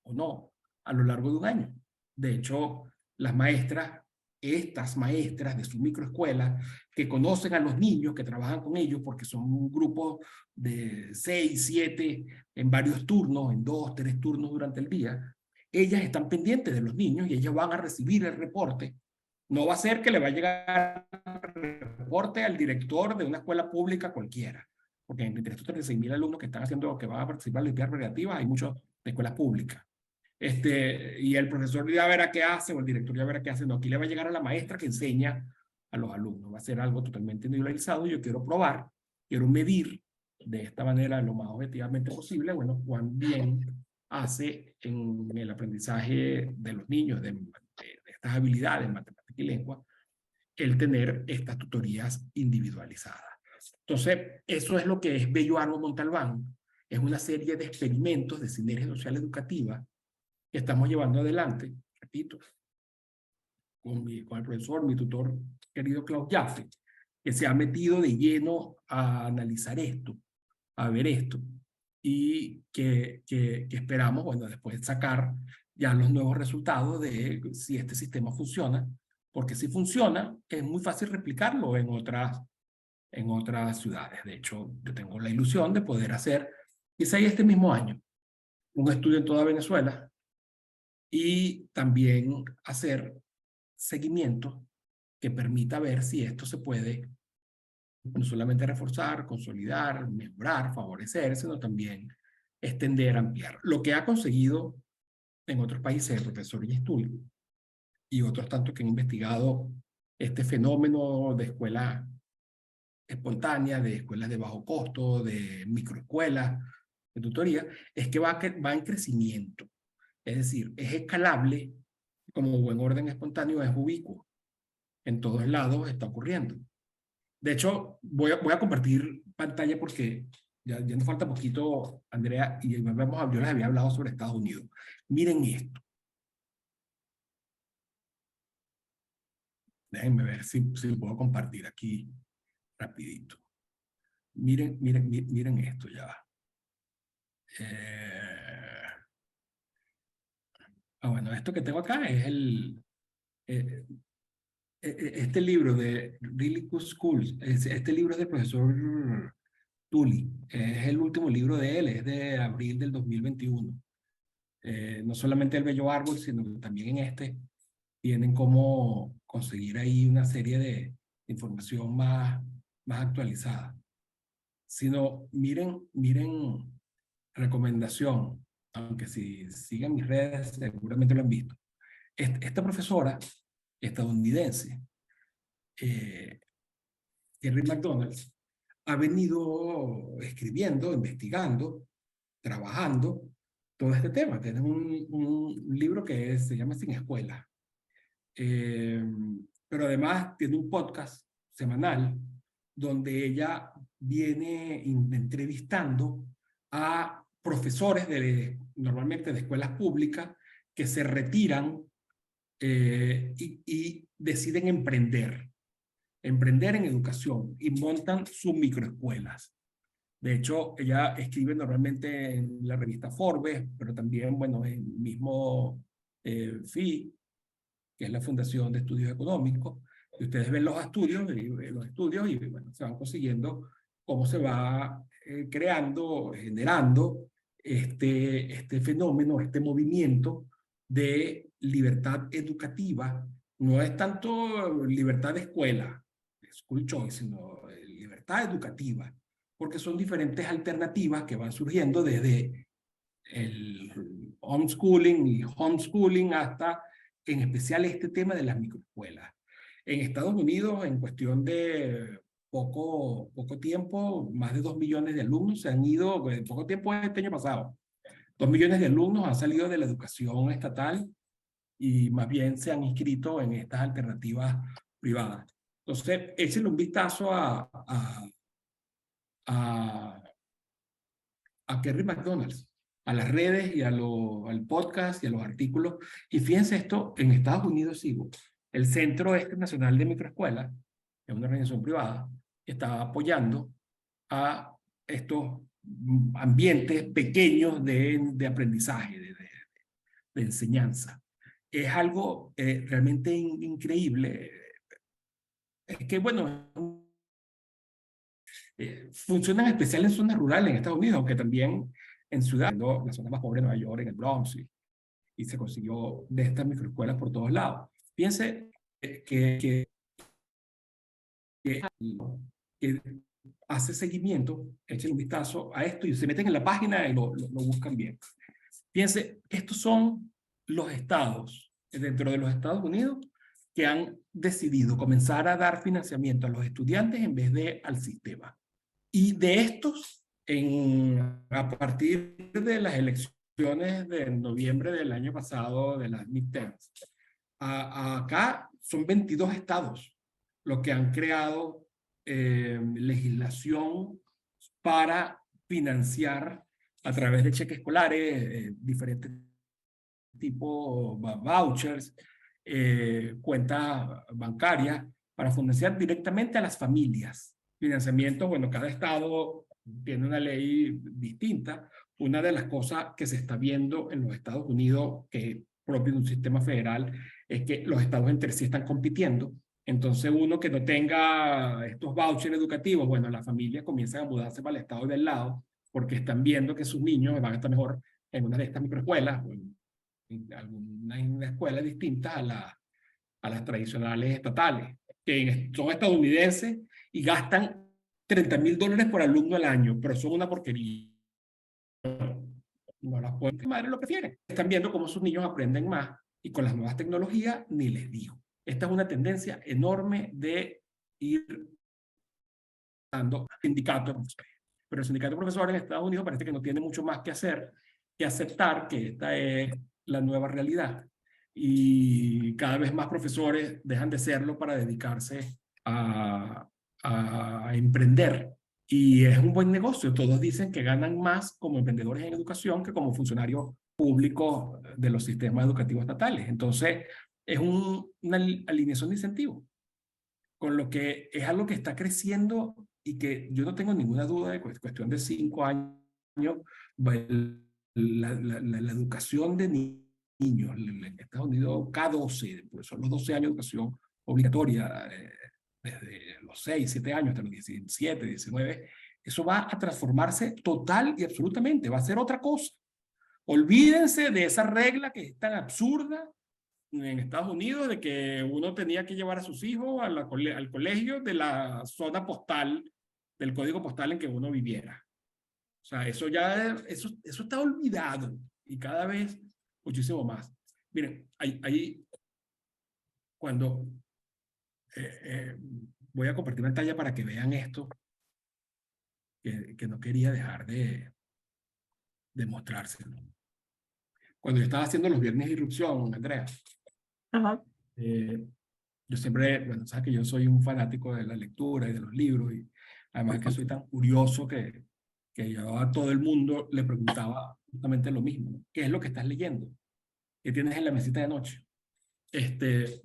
o no a lo largo de un año. De hecho, las maestras, estas maestras de su microescuela, que conocen a los niños, que trabajan con ellos, porque son un grupo de 6, 7, en varios turnos, en 2, 3 turnos durante el día, ellas están pendientes de los niños y ellas van a recibir el reporte. No va a ser que le va a llegar el reporte al director de una escuela pública cualquiera, porque entre estos 36.000 alumnos que están haciendo, que van a participar en las Olimpiadas Recreativas, hay muchos de escuelas públicas. Y el profesor ya verá qué hace, o el director ya verá qué hace. No, aquí le va a llegar a la maestra que enseña a los alumnos. Va a ser algo totalmente individualizado. Yo quiero probar, quiero medir de esta manera lo más objetivamente posible, bueno, cuán bien hace en el aprendizaje de los niños de estas habilidades, matemática y lengua, el tener estas tutorías individualizadas. Entonces, eso es lo que es Bello Árbol Montalbán. Es una serie de experimentos de sinergia social educativa que estamos llevando adelante, repito, con el profesor, mi tutor querido Claudio Jaffe, que se ha metido de lleno a analizar esto, a ver esto, y que esperamos, bueno, después sacar ya los nuevos resultados de si este sistema funciona, porque si funciona, es muy fácil replicarlo en otras ciudades. De hecho, yo tengo la ilusión de poder hacer, quizá este mismo año, un estudio en toda Venezuela, y también hacer seguimiento que permita ver si esto se puede no solamente reforzar, consolidar, mejorar, favorecer, sino también extender, ampliar. Lo que ha conseguido en otros países el profesor Yestul y otros tantos que han investigado este fenómeno de escuelas espontáneas, de escuelas de bajo costo, de microescuelas, de tutoría, es que va en crecimiento. Es decir, es escalable, como buen orden espontáneo, es ubicuo. En todos lados está ocurriendo. De hecho, voy a compartir pantalla porque ya nos falta poquito, Andrea, y yo les había hablado sobre Estados Unidos. Miren esto. Déjenme ver si lo puedo compartir aquí rapidito. Miren esto ya. Bueno, esto que tengo acá es eh, este libro de Really Good Schools. Este libro es del profesor Tully. Es el último libro de él, es de abril del 2021. No solamente El Bello Árbol, sino que también en este tienen cómo conseguir ahí una serie de información más actualizada. Sino, miren, recomendación, aunque si siguen mis redes seguramente lo han visto. Esta profesora estadounidense, Terry McDonald, ha venido escribiendo, investigando, trabajando todo este tema. Tiene un libro que se llama Sin Escuela. Pero además tiene un podcast semanal donde ella viene entrevistando a profesores normalmente de escuelas públicas que se retiran y deciden emprender en educación y montan sus microescuelas. De hecho, ella escribe normalmente en la revista Forbes, pero también, bueno, en el mismo FI, que es la Fundación de Estudios Económicos, y ustedes ven los estudios y bueno, se van consiguiendo cómo se va creando, generando este fenómeno, este movimiento de libertad educativa. No es tanto libertad de escuela, school choice, sino libertad educativa, porque son diferentes alternativas que van surgiendo desde el homeschooling y homeschooling hasta, en especial, este tema de las microescuelas. En Estados Unidos, en cuestión de poco tiempo, más de 2 millones de alumnos se han ido, en poco tiempo este año pasado, 2 millones de alumnos han salido de la educación estatal y más bien se han inscrito en estas alternativas privadas. Entonces, échenle un vistazo a Kerry McDonald, a las redes y al podcast y a los artículos. Y fíjense esto, en Estados Unidos sigo. El Centro Nacional de Microescuelas, es una organización privada, está apoyando a estos ambientes pequeños de aprendizaje, de enseñanza. Es algo realmente increíble. Es que, bueno, funcionan en especial en zonas rurales en Estados Unidos, aunque también en ciudades, ¿no? La zona más pobre de Nueva York, en el Bronx, y se consiguió de estas microescuelas por todos lados. Piense que hace seguimiento, echen un vistazo a esto y se meten en la página y lo buscan bien. Fíjense, estos son los estados dentro de los Estados Unidos que han decidido comenzar a dar financiamiento a los estudiantes en vez de al sistema. Y de estos, a partir de las elecciones de noviembre del año pasado, de las midterms, acá son 22 estados los que han creado legislación para financiar a través de cheques escolares, diferentes tipos, vouchers, cuentas bancarias, para financiar directamente a las familias. Financiamiento, bueno, cada estado tiene una ley distinta. Una de las cosas que se está viendo en los Estados Unidos, que es propio de un sistema federal, es que los estados entre sí están compitiendo. Entonces, uno que no tenga estos vouchers educativos, bueno, las familias comienzan a mudarse para el estado del lado, porque están viendo que sus niños van a estar mejor en una de estas microescuelas, o en alguna escuela distinta a las tradicionales estatales, que son estadounidenses y gastan $30,000 por alumno al año, pero son una porquería. No las pueden, madre lo prefieren. Están viendo cómo sus niños aprenden más Y con las nuevas tecnologías, ni les digo. Esta es una tendencia enorme de ir dando sindicatos de profesores. Pero el sindicato de profesores en Estados Unidos parece que no tiene mucho más que hacer que aceptar que esta es la nueva realidad. Y cada vez más profesores dejan de serlo para dedicarse a emprender. Y es un buen negocio. Todos dicen que ganan más como emprendedores en educación que como funcionarios públicos de los sistemas educativos estatales. Entonces, es una alineación de incentivos, con lo que es algo que está creciendo y que yo no tengo ninguna duda de cuestión de 5 años, la educación de niños en Estados Unidos, K12, pues son los 12 años de educación obligatoria, desde los 6, 7 años hasta los 17, 19, eso va a transformarse total y absolutamente, va a ser otra cosa. Olvídense de esa regla que es tan absurda en Estados Unidos de que uno tenía que llevar a sus hijos al colegio de la zona postal, del código postal en que uno viviera. O sea, eso está olvidado y cada vez muchísimo más. Miren, cuando voy a compartir pantalla para que vean esto, que no quería dejar de mostrárselo. Cuando yo estaba haciendo los viernes de irrupción, Andrea, Ajá. yo siempre, bueno, sabes que yo soy un fanático de la lectura y de los libros, y además que soy tan curioso que yo a todo el mundo le preguntaba justamente lo mismo. ¿Qué es lo que estás leyendo? ¿Qué tienes en la mesita de noche?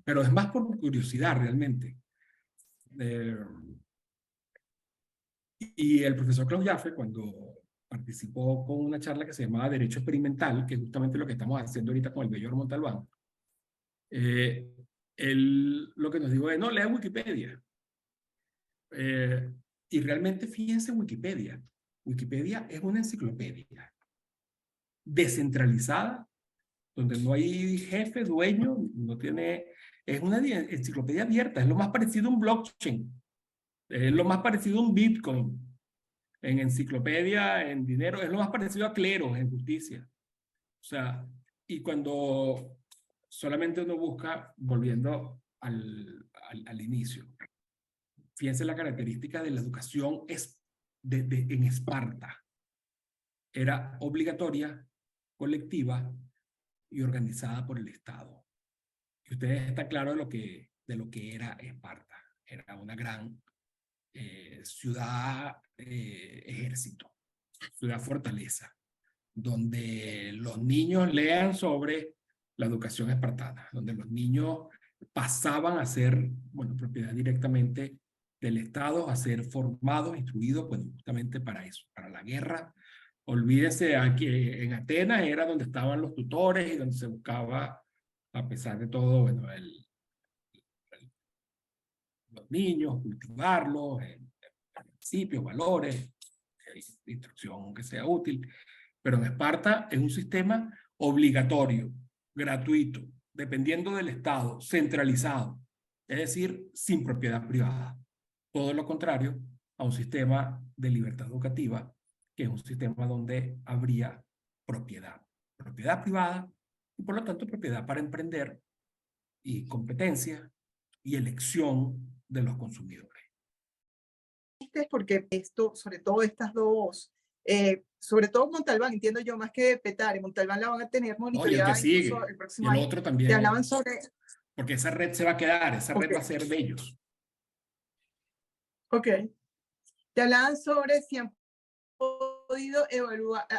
Pero es más por curiosidad realmente. Y el profesor Klaus Jaffe, cuando participó con una charla que se llamaba Derecho Experimental, que es justamente lo que estamos haciendo ahorita con el Bello Montalbán, él lo que nos dijo es, no, lea Wikipedia. Y realmente fíjense en Wikipedia. Wikipedia es una enciclopedia descentralizada, donde no hay jefe, dueño, no tiene, es una enciclopedia abierta, es lo más parecido a un blockchain, es lo más parecido a un Bitcoin, en enciclopedia, en dinero, es lo más parecido a cleros en justicia. O sea, y cuando solamente uno busca, volviendo al inicio, fíjense la característica de la educación en Esparta. Era obligatoria, colectiva y organizada por el Estado. Y ustedes están claros de lo que era Esparta. Era una gran ciudad ejército, ciudad fortaleza, donde los niños lean sobre la educación espartana, donde los niños pasaban a ser, bueno, propiedad directamente del Estado, a ser formados, instruidos, pues justamente para eso, para la guerra. Olvídese aquí en Atenas era donde estaban los tutores y donde se buscaba, a pesar de todo, bueno, los niños, cultivarlos, principios, valores, instrucción que sea útil. Pero en Esparta es un sistema obligatorio, gratuito, dependiendo del Estado, centralizado, es decir, sin propiedad privada. Todo lo contrario a un sistema de libertad educativa, que es un sistema donde habría propiedad privada y por lo tanto propiedad para emprender y competencia y elección de los consumidores. Porque esto, sobre todo estas dos, sobre todo Montalbán, entiendo yo, más que Petare, Montalbán la van a tener monitoreada No, incluso sigue. el próximo Y el año. otro Te también. hablaban sobre... Porque esa red se va a quedar, esa red va a ser de ellos. Ok. Te hablaban sobre si han podido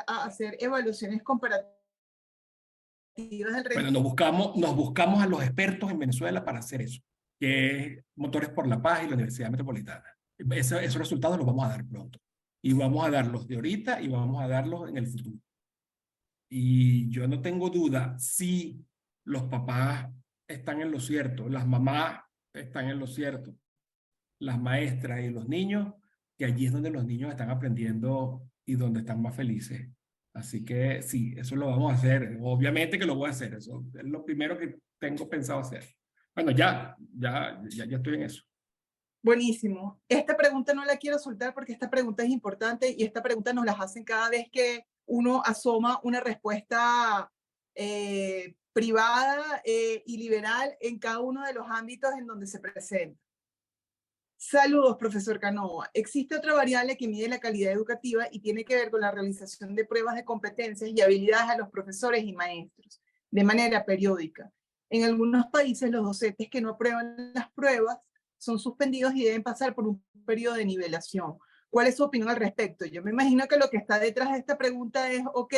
hacer evaluaciones comparativas del Bueno, nos buscamos a los expertos en Venezuela para hacer eso, que es Motores por la Paz y la Universidad Metropolitana. Esos resultados los vamos a dar pronto. Y vamos a darlos de ahorita y vamos a darlos en el futuro. Y yo no tengo duda si los papás están en lo cierto, las mamás están en lo cierto, las maestras y los niños, que allí es donde los niños están aprendiendo y donde están más felices. Así que sí, eso lo vamos a hacer. Obviamente que lo voy a hacer. Eso es lo primero que tengo pensado hacer. Bueno, ya estoy en eso. Buenísimo. Esta pregunta no la quiero soltar porque esta pregunta es importante y esta pregunta nos la hacen cada vez que uno asoma una respuesta privada y liberal en cada uno de los ámbitos en donde se presenta. Saludos, profesor Canova. Existe otra variable que mide la calidad educativa y tiene que ver con la realización de pruebas de competencias y habilidades a los profesores y maestros de manera periódica. En algunos países, los docentes que no aprueban las pruebas son suspendidos y deben pasar por un periodo de nivelación. ¿Cuál es su opinión al respecto? Yo me imagino que lo que está detrás de esta pregunta es, ok,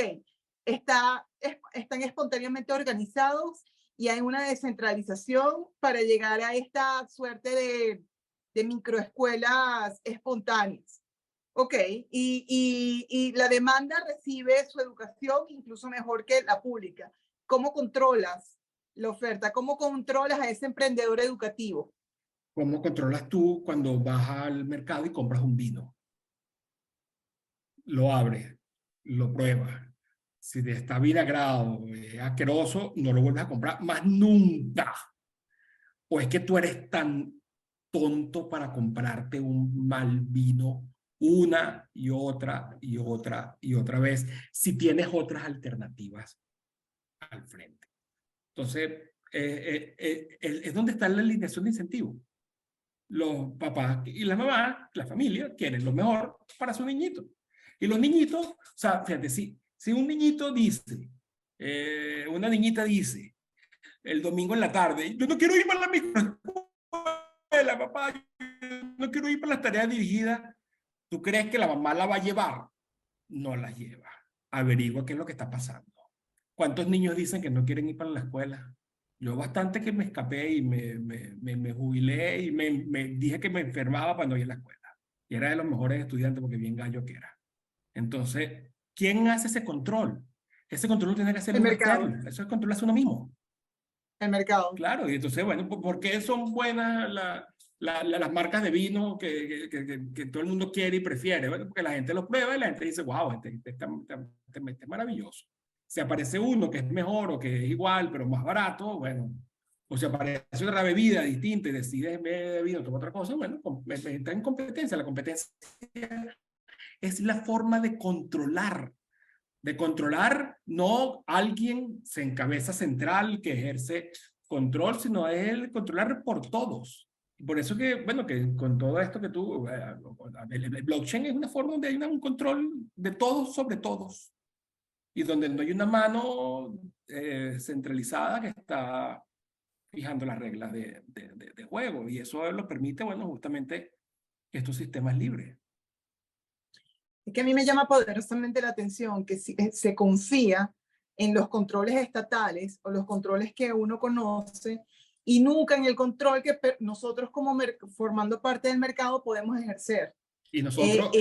están espontáneamente organizados y hay una descentralización para llegar a esta suerte de microescuelas espontáneas. Ok, y la demanda recibe su educación incluso mejor que la pública. ¿Cómo controlas la oferta? ¿Cómo controlas a ese emprendedor educativo? ¿Cómo controlas tú cuando vas al mercado y compras un vino? Lo abres, lo pruebas. Si te está vinagrado, asqueroso, no lo vuelves a comprar más nunca. ¿O es que tú eres tan tonto para comprarte un mal vino una y otra y otra y otra vez si tienes otras alternativas al frente? Entonces, es donde está la alineación de incentivos. Los papás y las mamás, la familia, quieren lo mejor para su niñito. Y los niñitos, o sea, fíjate, si un niñito dice, una niñita dice, el domingo en la tarde, yo no quiero ir para la microescuela, papá, yo no quiero ir para las tareas dirigidas, ¿tú crees que la mamá la va a llevar? No la lleva. Averigua qué es lo que está pasando. ¿Cuántos niños dicen que no quieren ir para la escuela? Yo bastante que me escapé y me jubilé y me dije que me enfermaba cuando iba a la escuela. Y era de los mejores estudiantes porque bien gallo que era. Entonces, ¿quién hace ese control? Ese control lo tiene que hacer El uno mercado. externo. Eso es control hace uno mismo. El mercado. Claro, y entonces, bueno, ¿por qué son buenas las marcas de vino que todo el mundo quiere y prefiere? Bueno, porque la gente los prueba y la gente dice, wow, este es maravilloso. Si aparece uno que es mejor o que es igual, pero más barato, bueno, o si aparece otra bebida distinta y decides en vez de vino tomar otra cosa, bueno, está en competencia. La competencia es la forma de controlar, no alguien se encabeza central que ejerce control, sino es el controlar por todos. Por eso que, bueno, que con todo esto que tú, el blockchain es una forma donde hay un control de todos sobre todos y donde no hay una mano centralizada que está fijando las reglas de juego, y eso lo permite, bueno, justamente estos sistemas libres. Es que a mí me llama poderosamente la atención que si, se confía en los controles estatales o los controles que uno conoce y nunca en el control que nosotros como formando parte del mercado podemos ejercer. Y nosotros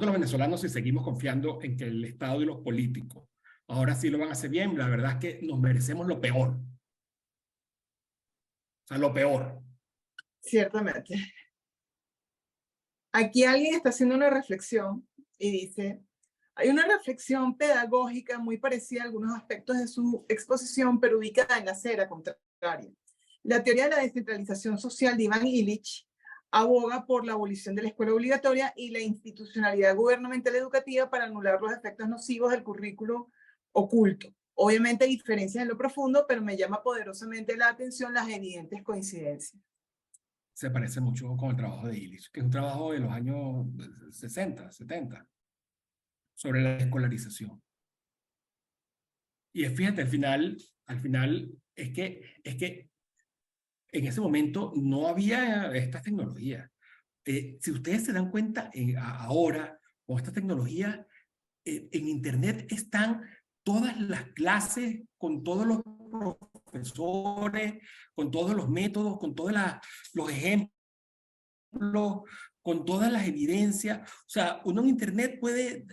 los venezolanos, si seguimos confiando en que el Estado y los políticos ahora sí lo van a hacer bien, la verdad es que nos merecemos lo peor. O sea, lo peor. Ciertamente. Aquí alguien está haciendo una reflexión y dice, hay una reflexión pedagógica muy parecida a algunos aspectos de su exposición, pero ubicada en la acera contraria. La teoría de la descentralización social de Ivan Illich aboga por la abolición de la escuela obligatoria y la institucionalidad gubernamental educativa para anular los efectos nocivos del currículo oculto. Obviamente hay diferencias en lo profundo, pero me llama poderosamente la atención las evidentes coincidencias. Se parece mucho con el trabajo de Illich, que es un trabajo de los años 60, 70, sobre la escolarización. Y fíjate, al final es que en ese momento no había estas tecnologías. Si ustedes se dan cuenta, ahora, con esta tecnología, en Internet están todas las clases, con todos los profesores, con todos los métodos, con todos los ejemplos, con todas las evidencias. O sea, uno en Internet puede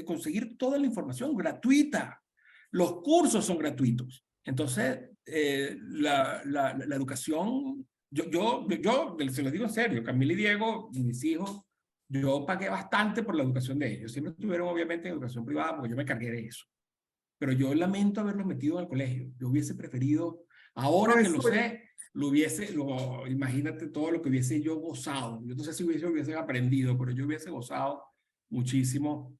conseguir toda la información gratuita. Los cursos son gratuitos. Entonces, la educación, yo se lo digo en serio, Camila y Diego, mis hijos, yo pagué bastante por la educación de ellos. Siempre estuvieron obviamente en educación privada porque yo me cargué de eso. Pero yo lamento haberlos metido al colegio. Yo hubiese preferido, ahora que lo sé, imagínate todo lo que hubiese yo gozado. Yo no sé si hubiese aprendido, pero yo hubiese gozado muchísimo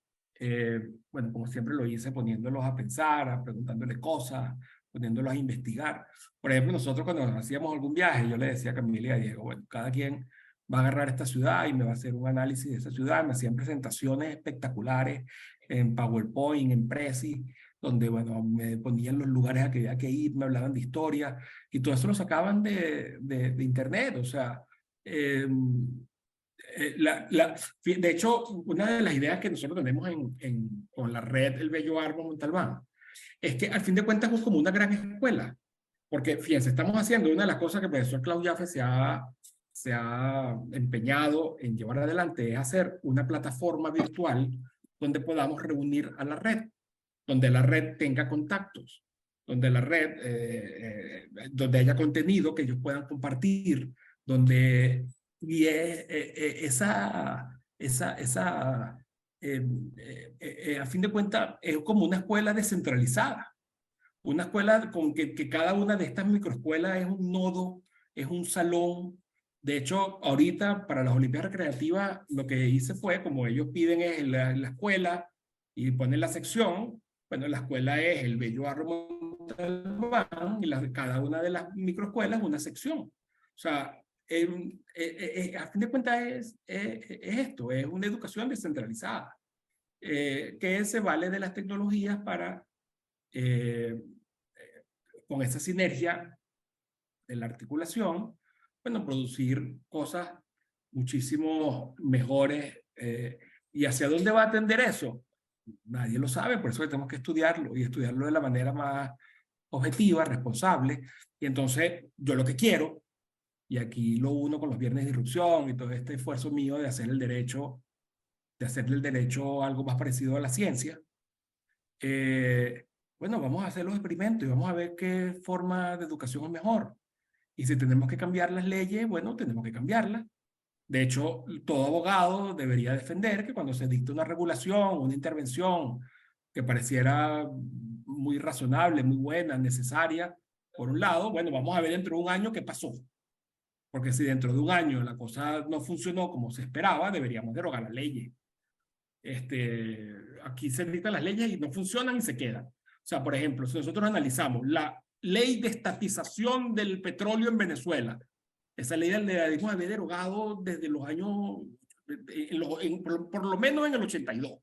bueno, como siempre lo hice, poniéndolos a pensar, preguntándole cosas, poniéndolos a investigar. Por ejemplo, nosotros cuando hacíamos algún viaje, yo le decía a Camila y a Diego, bueno, cada quien va a agarrar esta ciudad y me va a hacer un análisis de esa ciudad. Me hacían presentaciones espectaculares en PowerPoint, en Prezi, donde, bueno, me ponían los lugares a que había que ir, me hablaban de historia, y todo eso lo sacaban de internet, o sea, eh, de hecho, una de las ideas que nosotros tenemos con la red El Bello Árbol Montalbán es que al fin de cuentas es como una gran escuela, porque fíjense, estamos haciendo una de las cosas que el profesor Claudio Jaffe se ha empeñado en llevar adelante, es hacer una plataforma virtual donde podamos reunir a la red, donde la red tenga contactos, donde la red, donde haya contenido que ellos puedan compartir, donde y a fin de cuentas, es como una escuela descentralizada, una escuela con que cada una de estas microescuelas es un nodo, es un salón. De hecho, ahorita para las Olimpiadas Recreativas, lo que hice fue, como ellos piden es la escuela y ponen la sección, bueno, la escuela es el Bello Arroyo Montalbán y cada una de las microescuelas es una sección. O sea, a fin de cuentas es esto, es una educación descentralizada, que se vale de las tecnologías para, con esa sinergia de la articulación, bueno, producir cosas muchísimo mejores. ¿Y hacia dónde va a tender eso? Nadie lo sabe, por eso tenemos que estudiarlo y estudiarlo de la manera más objetiva, responsable. Y entonces, yo lo que quiero, y aquí lo uno con los viernes de irrupción y todo este esfuerzo mío de hacer el derecho, de hacerle el derecho algo más parecido a la ciencia, bueno, vamos a hacer los experimentos y vamos a ver qué forma de educación es mejor. Y si tenemos que cambiar las leyes, bueno, tenemos que cambiarlas. De hecho, todo abogado debería defender que cuando se dicta una regulación, una intervención que pareciera muy razonable, muy buena, necesaria, por un lado, bueno, vamos a ver dentro de un año qué pasó. Porque si dentro de un año la cosa no funcionó como se esperaba, deberíamos derogar las leyes. Aquí se dictan las leyes y no funcionan y se quedan. O sea, por ejemplo, si nosotros analizamos la ley de estatización del petróleo en Venezuela, esa ley la debimos haber derogado desde los años, por lo menos en el 82,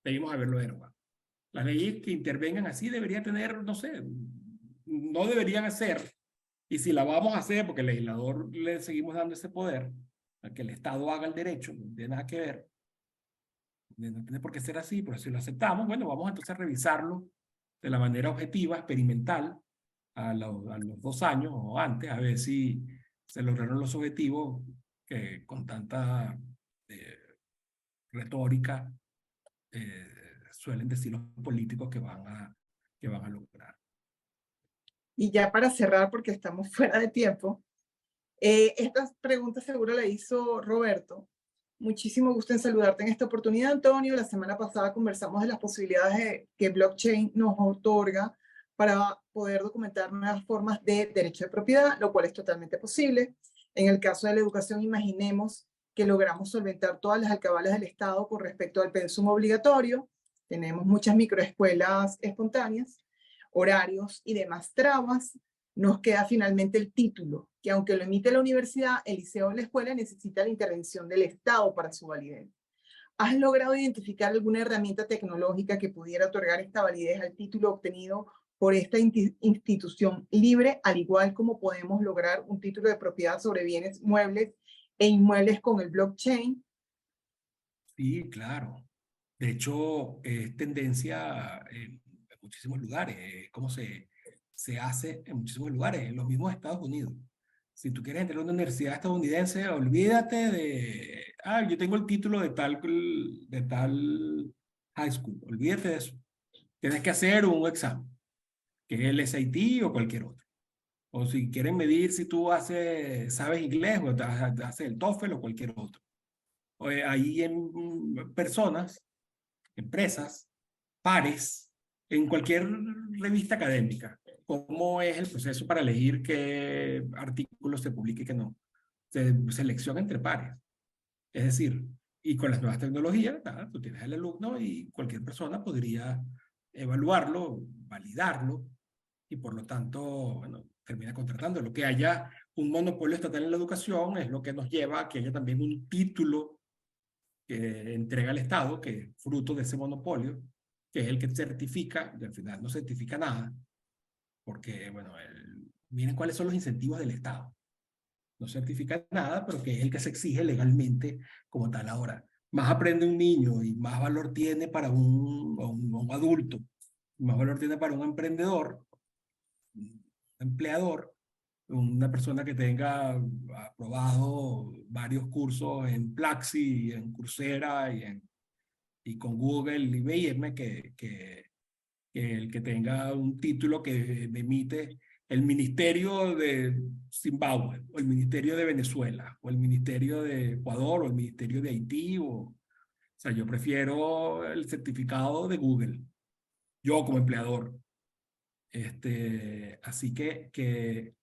debimos haberlo derogado. Las leyes que intervengan así deberían tener, no sé, no deberían hacer, y si la vamos a hacer, porque el legislador le seguimos dando ese poder, a que el Estado haga el derecho, no tiene nada que ver, no tiene por qué ser así, pero si lo aceptamos, bueno, vamos entonces a revisarlo de la manera objetiva, experimental, a los 2 años o antes, a ver si se lograron los objetivos que con tanta retórica eh, suelen decir los políticos que van a lograr. Y ya para cerrar, porque estamos fuera de tiempo, esta pregunta seguro la hizo Roberto. Muchísimo gusto en saludarte en esta oportunidad, Antonio. La semana pasada conversamos de las posibilidades que blockchain nos otorga para poder documentar nuevas formas de derecho de propiedad, lo cual es totalmente posible. En el caso de la educación, imaginemos que logramos solventar todas las alcabalas del Estado con respecto al pensum obligatorio. Tenemos muchas microescuelas espontáneas, horarios y demás trabas. Nos queda finalmente el título, que aunque lo emite la universidad, el liceo o la escuela necesita la intervención del Estado para su validez. ¿Has logrado identificar alguna herramienta tecnológica que pudiera otorgar esta validez al título obtenido por esta institución libre, al igual como podemos lograr un título de propiedad sobre bienes muebles e inmuebles con el blockchain? Sí, claro. De hecho, es tendencia en muchísimos lugares, como se hace en muchísimos lugares, en los mismos Estados Unidos. Si tú quieres entrar a una universidad estadounidense, olvídate yo tengo el título de tal high school, olvídate de eso. Tienes que hacer un examen, que es el SAT o cualquier otro. O si quieren medir si tú sabes inglés, o haces el TOEFL o cualquier otro. Hay personas, empresas, pares, en cualquier revista académica, cómo es el proceso para elegir qué artículos se publique y qué no. Se selecciona entre pares. Es decir, Y con las nuevas tecnologías, nada, tú tienes al alumno y cualquier persona podría evaluarlo, validarlo, y por lo tanto, bueno, termina contratando. Lo que haya un monopolio estatal en la educación es lo que nos lleva a que haya también un título que entrega el Estado, que es fruto de ese monopolio, que es el que certifica, y al final no certifica nada, porque, bueno, miren cuáles son los incentivos del Estado. No certifica nada, pero que es el que se exige legalmente como tal. Ahora, más aprende un niño y más valor tiene para un adulto, más valor tiene para un emprendedor, un empleador, una persona que tenga aprobado varios cursos en Platzi, en Coursera y con Google y IBM, que el que tenga un título que emite el Ministerio de Zimbabue, o el Ministerio de Venezuela, o el Ministerio de Ecuador, o el Ministerio de Haití, o sea, yo prefiero el certificado de Google, yo como empleador. Así que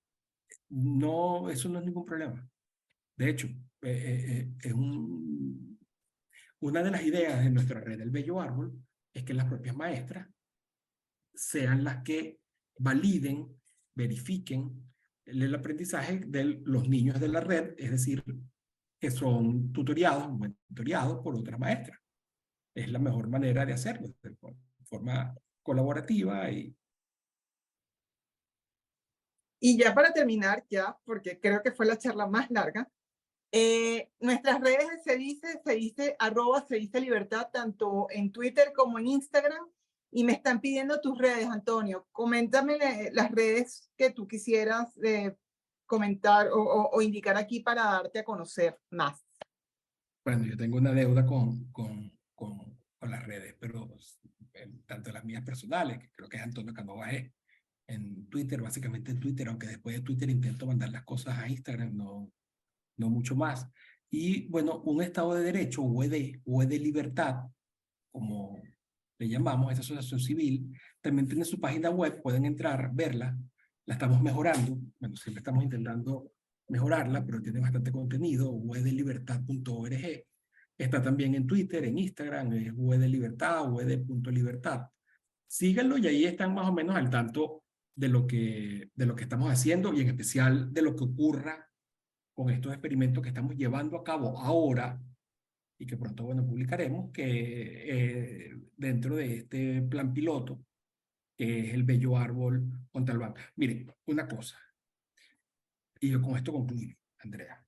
no, eso no es ningún problema. De hecho, es una de las ideas de nuestra red del Bello Árbol es que las propias maestras sean las que validen, verifiquen el aprendizaje de los niños de la red, es decir, que son tutoriados, mentoreados por otras maestras. Es la mejor manera de hacerlo, de forma colaborativa. Y ya para terminar, ya, porque creo que fue la charla más larga, nuestras redes se dice @se dice libertad, tanto en Twitter como en Instagram. Y me están pidiendo tus redes, Antonio. Coméntame las redes que tú quisieras comentar o indicar aquí para darte a conocer más. Bueno, yo tengo una deuda con las redes, pero tanto las mías personales, que creo que es Antonio Canova en Twitter, básicamente en Twitter, aunque después de Twitter intento mandar las cosas a Instagram, no mucho más. Y bueno, un Estado de Derecho, o de libertad, como le llamamos, esta asociación civil, también tiene su página web, pueden entrar, verla, la estamos mejorando, bueno, siempre estamos intentando mejorarla, pero tiene bastante contenido, uedelibertad.org. Está también en Twitter, en Instagram, es uedelibertad, ued.libertad. Síganlo y ahí están más o menos al tanto de lo que estamos haciendo y en especial de lo que ocurra con estos experimentos que estamos llevando a cabo ahora y que pronto, bueno, publicaremos, que dentro de este plan piloto, que es el Bello Árbol Montalbán. Miren, una cosa, y yo con esto concluyo, Andrea.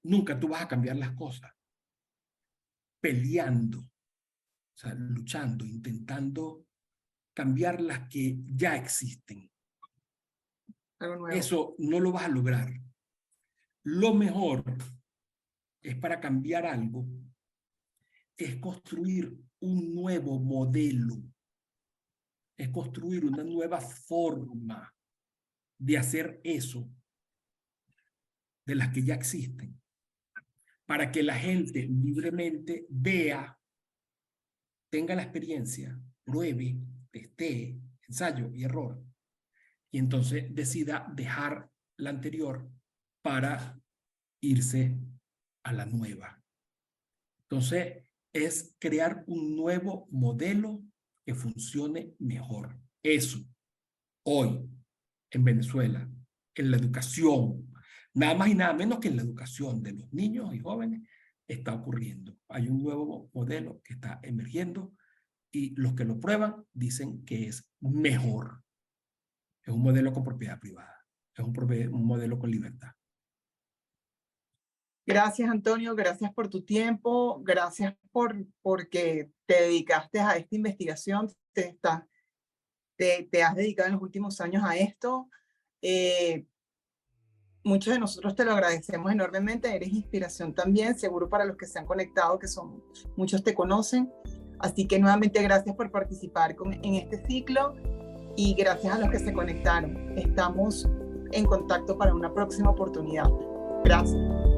Nunca tú vas a cambiar las cosas peleando, o sea, luchando, intentando cambiar las que ya existen. Algo nuevo. Eso no lo vas a lograr. Lo mejor es, para cambiar algo, es construir un nuevo modelo, es construir una nueva forma de hacer eso de las que ya existen, para que la gente libremente vea, tenga la experiencia, pruebe, testee, ensayo y error, y entonces decida dejar la anterior para irse a la nueva. Entonces, es crear un nuevo modelo que funcione mejor. Eso, hoy, en Venezuela, en la educación, nada más y nada menos que en la educación de los niños y jóvenes, está ocurriendo. Hay un nuevo modelo que está emergiendo y los que lo prueban dicen que es mejor. Es un modelo con propiedad privada. Es un modelo con libertad. Gracias, Antonio. Gracias por tu tiempo. Gracias porque te dedicaste a esta investigación. Te has dedicado en los últimos años a esto. Muchos de nosotros te lo agradecemos enormemente. Eres inspiración también, seguro para los que se han conectado, que son muchos te conocen. Así que nuevamente gracias por participar en este ciclo y gracias a los que se conectaron. Estamos en contacto para una próxima oportunidad. Gracias.